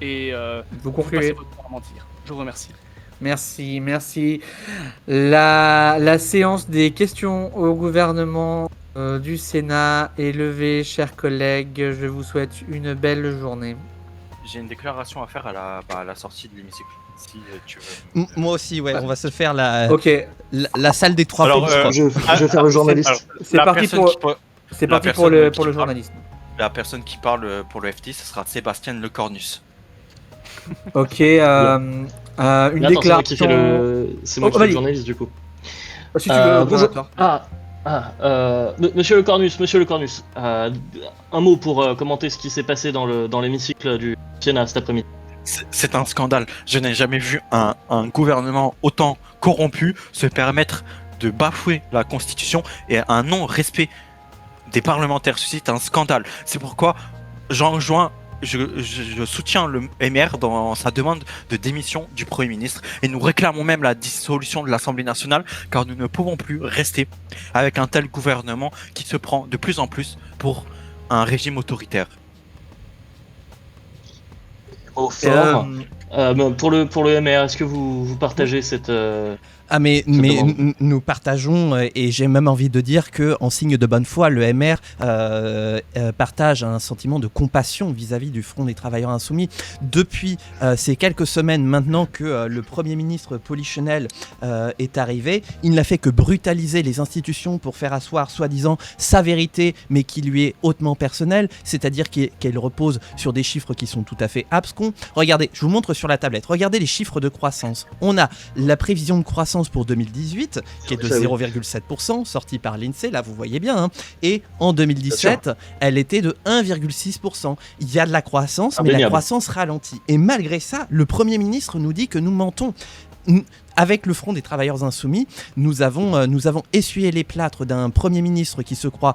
S2: Et
S5: Vous
S2: vous passez
S5: concluez.
S2: votre temps à mentir. Je vous remercie.
S5: Merci. La séance des questions au gouvernement du Sénat est levée, chers collègues. Je vous souhaite une belle journée.
S4: J'ai une déclaration à faire à la sortie de l'hémicycle. Si tu veux.
S1: Moi aussi, ouais, on va se faire la salle des trois
S3: Alors,
S1: péniches.
S3: je vais faire le journaliste.
S5: C'est parti pour le journalisme.
S4: La personne qui parle pour le FT, ce sera Sébastien Lecornus.
S5: Ok, une déclaration.
S3: C'est moi qui fais le journaliste du coup.
S5: Si tu veux,
S3: bonjour.
S5: d'accord.
S3: Monsieur le Cornus, un mot pour commenter ce qui s'est passé dans l'hémicycle du Sénat cet après-midi.
S4: C'est un scandale. Je n'ai jamais vu un gouvernement autant corrompu se permettre de bafouer la Constitution et un non-respect des parlementaires. Ceci est un scandale. C'est pourquoi je soutiens le MR dans sa demande de démission du Premier ministre et nous réclamons même la dissolution de l'Assemblée nationale car nous ne pouvons plus rester avec un tel gouvernement qui se prend de plus en plus pour un régime autoritaire.
S3: Pour le MR, est-ce que vous partagez cette...
S1: Ah mais
S3: demande.
S1: nous partageons et j'ai même envie de dire que en signe de bonne foi, le MR partage un sentiment de compassion vis-à-vis du Front des Travailleurs Insoumis depuis ces quelques semaines maintenant que le Premier ministre Polichinelle est arrivé. Il n'a fait que brutaliser les institutions pour faire asseoir soi-disant sa vérité, mais qui lui est hautement personnelle, c'est-à-dire qu'elle repose sur des chiffres qui sont tout à fait abscons. Regardez, je vous montre sur la tablette. Regardez les chiffres de croissance. On a la prévision de croissance pour 2018, qui est de 0,7%, sortie par l'INSEE, là vous voyez bien, hein. Et en 2017, elle était de 1,6%. Il y a de la croissance, mais la
S3: Indéniable.
S1: croissance ralentit. Et malgré ça, le Premier ministre nous dit que nous mentons. Avec le Front des Travailleurs Insoumis, nous avons essuyé les plâtres d'un Premier ministre qui se croit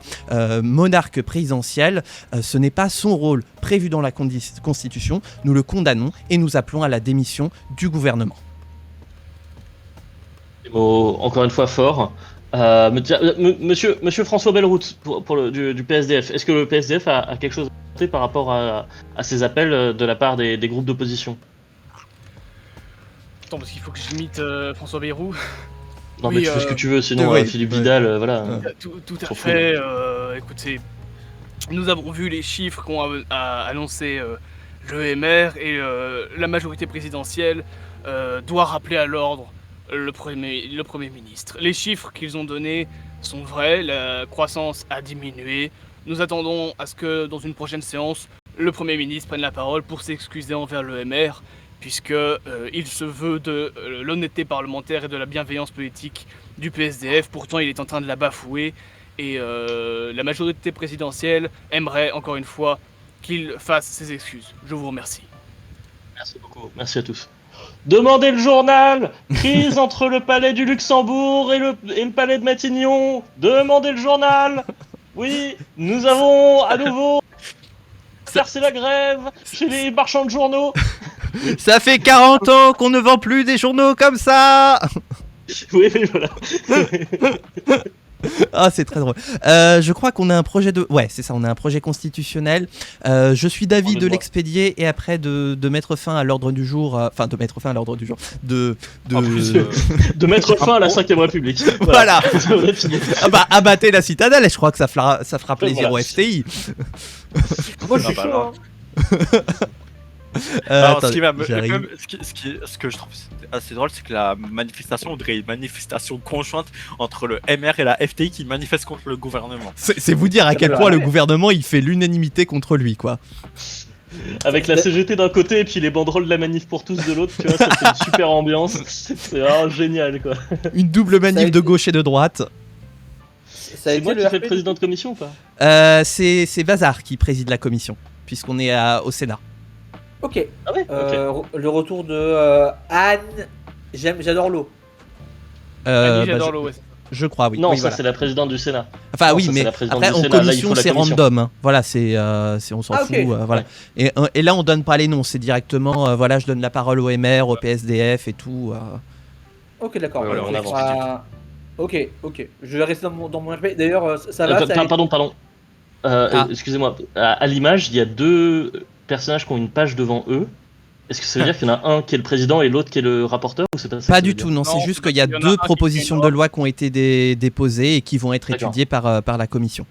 S1: monarque présidentiel. Ce n'est pas son rôle prévu dans la Constitution. Nous le condamnons et nous appelons à la démission du gouvernement.
S3: Des mots, encore une fois, forts. Monsieur François Belleroute, du PSDF, est-ce que le PSDF a quelque chose à ajouter par rapport à ces appels de la part des groupes d'opposition?
S2: Attends, parce qu'il faut que j'imite François Bayrou.
S3: Non,
S2: Oui,
S3: mais tu fais ce que tu veux, sinon
S1: oui,
S3: Philippe
S1: oui.
S3: Vidal, voilà.
S2: Tout à
S3: Trop
S2: fait. Écoutez, nous avons vu les chiffres qu'ont annoncé le MR et la majorité présidentielle doit rappeler à l'ordre le Premier ministre. Les chiffres qu'ils ont donnés sont vrais, la croissance a diminué. Nous attendons à ce que dans une prochaine séance, le Premier ministre prenne la parole pour s'excuser envers le MR, puisque il se veut de l'honnêteté parlementaire et de la bienveillance politique du PSDF. Pourtant, il est en train de la bafouer et la majorité présidentielle aimerait encore une fois qu'il fasse ses excuses. Je vous remercie.
S3: Merci beaucoup, merci à tous. Demandez le journal. Crise entre le palais du Luxembourg et le palais de Matignon. Demandez le journal. Oui, nous avons à nouveau exercé la grève chez les marchands de journaux.
S1: Ça fait 40 ans qu'on ne vend plus des journaux comme ça.
S3: Oui, voilà.
S1: Ah, c'est très drôle. Je crois qu'on a un projet de... Ouais, c'est ça, on a un projet constitutionnel. Je suis d'avis de l'expédier et après de mettre fin à l'ordre du jour... Enfin, de mettre fin à l'ordre du jour. De
S3: mettre fin à la 5ème République.
S1: Voilà.
S3: On a fini.
S1: Ah bah, abattez la citadelle et je crois que ça fera plaisir
S3: Voilà.
S1: au FTI.
S5: Moi, je suis
S4: bah
S5: chaud.
S4: alors.
S5: Hein.
S4: Alors,
S1: Attendez, j'arrive.
S4: ce que je trouve assez drôle, c'est que la manifestation, on dirait une manifestation conjointe entre le MR et la FTI qui manifestent contre le gouvernement.
S1: C'est vous dire à quel point le gouvernement il fait l'unanimité contre lui, quoi.
S3: Avec la CGT d'un côté et puis les banderoles de la manif pour tous de l'autre, tu vois, ça fait une super ambiance. C'est vraiment génial, quoi.
S1: Une double manif de gauche et de droite.
S5: Ça a
S3: C'est
S5: été
S3: moi qui
S5: le
S3: fais le
S5: RP.
S3: président de commission ou pas?
S1: C'est Bazar qui préside la commission, puisqu'on est au Sénat.
S5: Ok.
S3: Ah ouais, ok.
S5: Le retour de Anne. J'adore l'eau.
S2: Annie,
S1: Bah,
S2: j'adore l'eau, ouais.
S1: je crois, oui.
S3: Non,
S1: Oui,
S3: ça
S1: voilà.
S3: c'est la présidente du Sénat.
S1: Enfin,
S3: non,
S1: oui,
S3: ça,
S1: mais
S3: c'est la présidente
S1: après,
S3: du
S1: en
S3: Sénat, là, il
S1: commission,
S3: faut la
S1: c'est
S3: commission.
S1: random. Hein. Voilà, on s'en
S5: Ah,
S1: fout.
S5: ok.
S1: Voilà. Et là, on donne pas les noms, c'est directement, voilà, je donne la parole au MR, au PSDF et tout.
S5: Ok, d'accord.
S3: Ouais, voilà,
S5: Ok,
S3: on avance.
S5: Ok. Je vais rester dans mon RP. D'ailleurs, ça va. ça a-
S3: Pardon. Excusez-moi. À l'image, il y a deux personnages qui ont une page devant eux. Est-ce que ça veut dire qu'il y en a un qui est le président et l'autre qui est le rapporteur ou c'est pas ça
S1: Pas
S3: que ça
S1: du
S3: veut
S1: tout,
S3: dire
S1: non,
S2: Non,
S1: c'est juste qu'il y a
S2: il y en a un
S1: deux
S2: qui fait
S1: propositions
S2: une
S1: de loi qui ont été déposées et qui vont être
S3: D'accord.
S1: étudiées par la commission.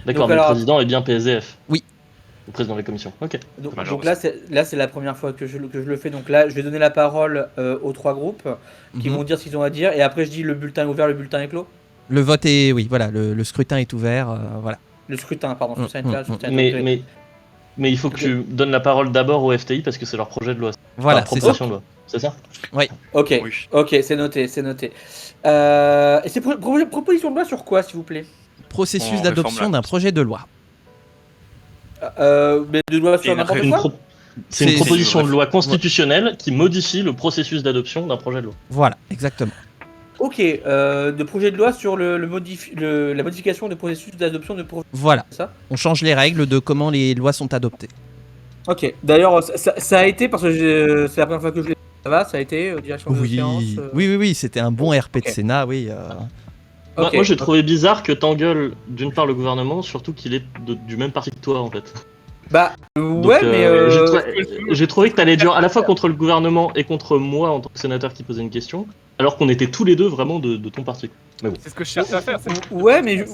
S3: D'accord,
S5: Donc,
S3: mais
S5: alors-
S3: le président est bien PSDF.
S1: Oui.
S3: Le président de la commission. Ok.
S5: Donc là, c'est la première fois que je le fais. Donc là, je vais donner la parole aux trois groupes qui
S1: Mhm.
S5: vont dire ce qu'ils ont à dire. Et après, je dis le bulletin est ouvert, le bulletin est clos.
S1: Le vote est, oui, voilà, le scrutin est ouvert, voilà.
S5: Le scrutin, pardon.
S1: Mm,
S5: Sur une page,
S1: mm,
S5: sur une
S3: Mais il faut que tu donnes la parole d'abord au FTI parce que c'est leur projet de loi.
S1: Voilà,
S3: Enfin,
S1: c'est ça.
S3: proposition de loi. C'est ça?
S5: Ok,
S4: Oui.
S5: ok, c'est noté. Et c'est proposition de loi sur quoi, s'il vous plaît?
S1: Processus
S4: On
S1: d'adoption
S4: réforme
S1: d'un projet de loi.
S5: Mais de loi
S4: Et
S5: sur
S4: une
S5: n'importe
S3: Une
S5: quoi.
S3: pro- C'est une
S1: C'est-
S3: proposition de
S4: c'est-
S3: loi constitutionnelle qui modifie le processus d'adoption d'un projet de loi.
S1: Voilà, exactement.
S5: Ok, de projet de loi sur la modification du processus d'adoption de projet.
S1: Voilà.
S5: Ça
S1: On change les règles de comment les lois sont adoptées.
S5: Ok, d'ailleurs, ça a été, parce que c'est la première fois que je l'ai. Ça va, ça a été, direction de séance.
S1: Oui, c'était un bon RP de
S5: Ok.
S1: Sénat, oui.
S3: Moi,
S5: Ok.
S3: moi, j'ai trouvé bizarre que t'engueules d'une part le gouvernement, surtout qu'il est du même parti que toi en fait.
S5: Bah,
S3: Donc,
S5: ouais, mais.
S3: j'ai trouvé que t'allais dire à la fois contre le gouvernement et contre moi en tant que sénateur qui posait une question, alors qu'on était tous les deux vraiment de ton parti. Mais bon.
S2: C'est ce que je cherche à faire.
S5: Ouais, mais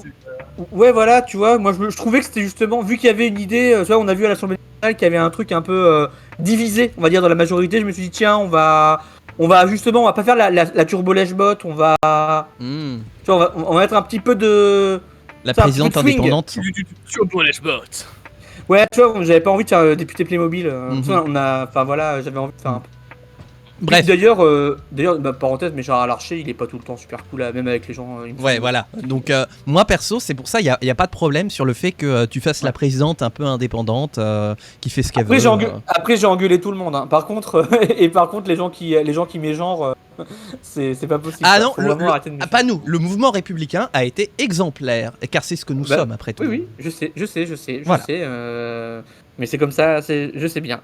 S5: ouais, voilà, tu vois, moi je trouvais que c'était justement, vu qu'il y avait une idée, tu vois, on a vu à l'Assemblée nationale qu'il y avait un truc un peu divisé, on va dire, dans la majorité. Je me suis dit, tiens, on va justement, on va pas faire la turbo lèche-bot, on va,
S1: Hmm.
S5: tu vois, on va mettre un petit peu de.
S1: La
S5: C'est un
S1: présidente
S5: petit peu de swing.
S1: indépendante.
S2: Turbo Lashbot.
S5: Ouais, tu vois, j'avais pas envie de faire député Playmobil.
S1: Mhm.
S5: Tu vois, enfin voilà, j'avais envie de faire un peu.
S1: Bref.
S5: D'ailleurs, parenthèse, mais Gérard Larcher, il est pas tout le temps super cool, là, même avec les gens. Il me
S1: Ouais,
S5: semble.
S1: voilà. Donc, moi perso, c'est pour ça, il n'y a pas de problème sur le fait que tu fasses la présidente un peu indépendante, qui fait ce qu'elle veut.
S5: Après, j'ai engueulé tout le monde. Hein. Par contre, les gens qui mégenrent, c'est pas possible.
S1: Ah
S5: ça.
S1: non,
S5: Faut vraiment arrêter de
S1: ah,
S5: mégenrer.
S1: pas nous. Le mouvement républicain a été exemplaire, car c'est ce que nous
S5: Bah,
S1: sommes après tout.
S5: Oui, je sais,
S1: Voilà.
S5: mais c'est comme ça, je sais bien.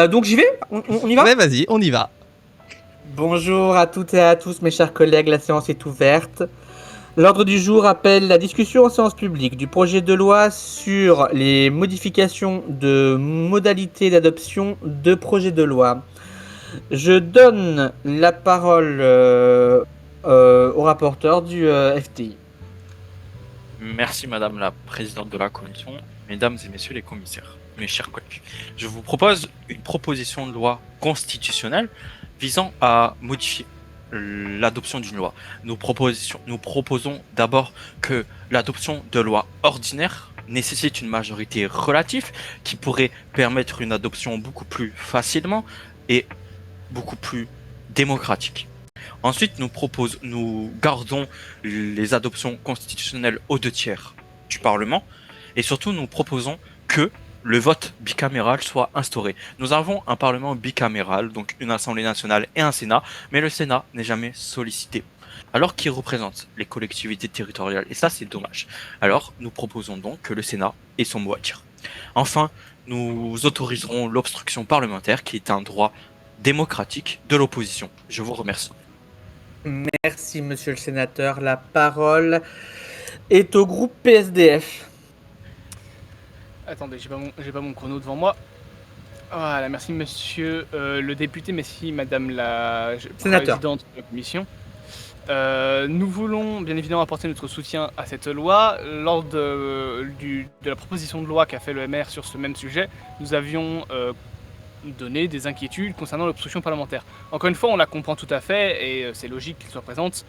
S5: Donc j'y vais, on y va.
S1: Ouais, vas-y, on y va.
S5: Bonjour à toutes et à tous, mes chers collègues, la séance est ouverte. L'ordre du jour appelle la discussion en séance publique du projet de loi sur les modifications de modalités d'adoption de projets de loi. Je donne la parole au rapporteur du FTI.
S4: Merci Madame la Présidente de la Commission, Mesdames et Messieurs les commissaires, mes chers collègues. Je vous propose une proposition de loi constitutionnelle visant à modifier l'adoption d'une loi. Nous proposons d'abord que l'adoption de lois ordinaires nécessite une majorité relative qui pourrait permettre une adoption beaucoup plus facilement et beaucoup plus démocratique. Ensuite, nous gardons les adoptions constitutionnelles aux 2/3 du Parlement et surtout nous proposons que le vote bicaméral soit instauré. Nous avons un Parlement bicaméral, donc une Assemblée nationale et un Sénat, mais le Sénat n'est jamais sollicité, alors qu'il représente les collectivités territoriales, et ça c'est dommage. Alors nous proposons donc que le Sénat ait son mot à dire. Enfin, nous autoriserons l'obstruction parlementaire, qui est un droit démocratique de l'opposition. Je vous remercie.
S5: Merci, monsieur le sénateur. La parole est au groupe PSDF.
S2: Attendez, j'ai pas mon chrono devant moi. Voilà, merci monsieur le député, merci madame la
S5: Sénateur.
S2: présidente de la commission. Nous voulons bien évidemment apporter notre soutien à cette loi. Lors de la proposition de loi qu'a fait le MR sur ce même sujet, nous avions donné des inquiétudes concernant l'obstruction parlementaire. Encore une fois, on la comprend tout à fait et c'est logique qu'il soit présente,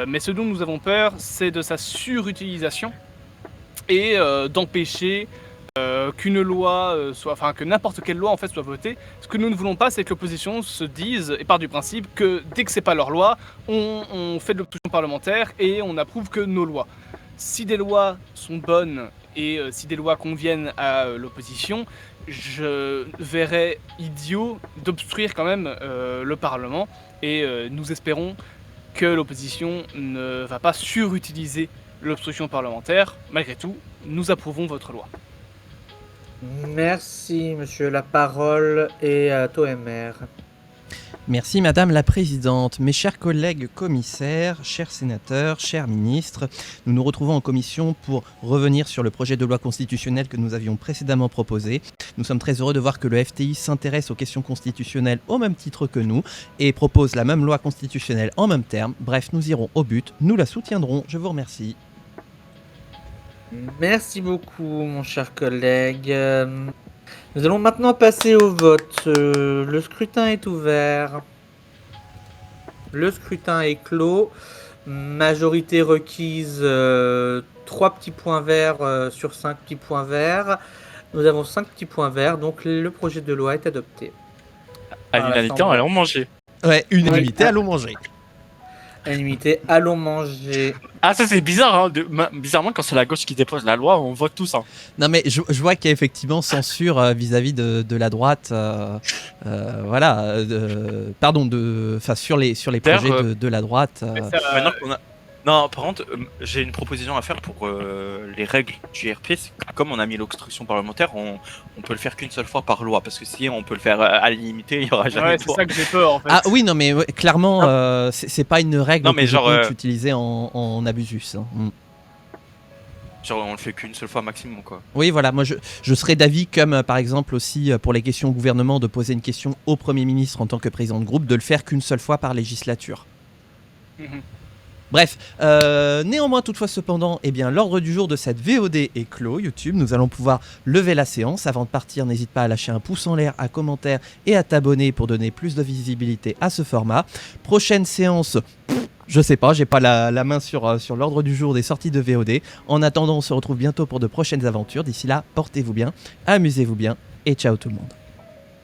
S2: mais ce dont nous avons peur, c'est de sa surutilisation et d'empêcher qu'une loi que n'importe quelle loi en fait soit votée. Ce que nous ne voulons pas, c'est que l'opposition se dise et part du principe que dès que c'est pas leur loi, on fait de l'obstruction parlementaire et on approuve que nos lois. Si des lois sont bonnes et si des lois conviennent à l'opposition, je verrais idiot d'obstruire quand même le Parlement et nous espérons que l'opposition ne va pas surutiliser l'obstruction parlementaire. Malgré tout, nous approuvons votre loi.
S5: Merci, monsieur. La parole est à toi, MR.
S1: Merci Madame la Présidente. Mes chers collègues commissaires, chers sénateurs, chers ministres, nous nous retrouvons en commission pour revenir sur le projet de loi constitutionnelle que nous avions précédemment proposé. Nous sommes très heureux de voir que le FTI s'intéresse aux questions constitutionnelles au même titre que nous et propose la même loi constitutionnelle en même terme. Bref, nous irons au but, nous la soutiendrons. Je vous remercie.
S5: Merci beaucoup, mon cher collègue. Nous allons maintenant passer au vote. Le scrutin est ouvert. Le scrutin est clos. Majorité requise 3 petits points verts sur 5 petits points verts. Nous avons 5 petits points verts, donc le projet de loi est adopté.
S4: À l'unanimité, allons manger.
S1: Ouais, unanimité,
S5: Oui.
S1: allons manger.
S5: Unanimité, allons manger.
S4: Ah, ça c'est bizarre, hein. Bizarrement, quand c'est la gauche qui dépose la loi, on vote tous. Hein.
S1: Non mais je vois qu'il y a effectivement censure vis-à-vis de la droite, voilà, sur les projets de la droite.
S4: Maintenant qu'on a... Non, par contre, j'ai une proposition à faire pour les règles du RP. Comme on a mis l'obstruction parlementaire, on peut le faire qu'une seule fois par loi. Parce que si on peut le faire à l'illimité, il n'y aura jamais
S2: Ouais,
S4: de
S2: c'est
S4: loi.
S2: ça que j'ai peur en fait.
S1: Ah oui, non mais ouais, clairement, c'est pas une règle
S4: Non, mais
S1: que je
S4: genre,
S1: compte utiliser en abusus. Hein.
S4: Genre, on le fait qu'une seule fois maximum, quoi.
S1: Oui, voilà, moi je serais d'avis, comme par exemple aussi pour les questions au gouvernement, de poser une question au Premier ministre en tant que président de groupe, de le faire qu'une seule fois par législature.
S2: Mhm.
S1: Bref, néanmoins, toutefois, cependant, eh bien, l'ordre du jour de cette VOD est clos. YouTube, nous allons pouvoir lever la séance. Avant de partir, n'hésite pas à lâcher un pouce en l'air, un commentaire et à t'abonner pour donner plus de visibilité à ce format. Prochaine séance, je sais pas, j'ai pas la main sur l'ordre du jour des sorties de VOD. En attendant, on se retrouve bientôt pour de prochaines aventures. D'ici là, portez-vous bien, amusez-vous bien et ciao tout le monde.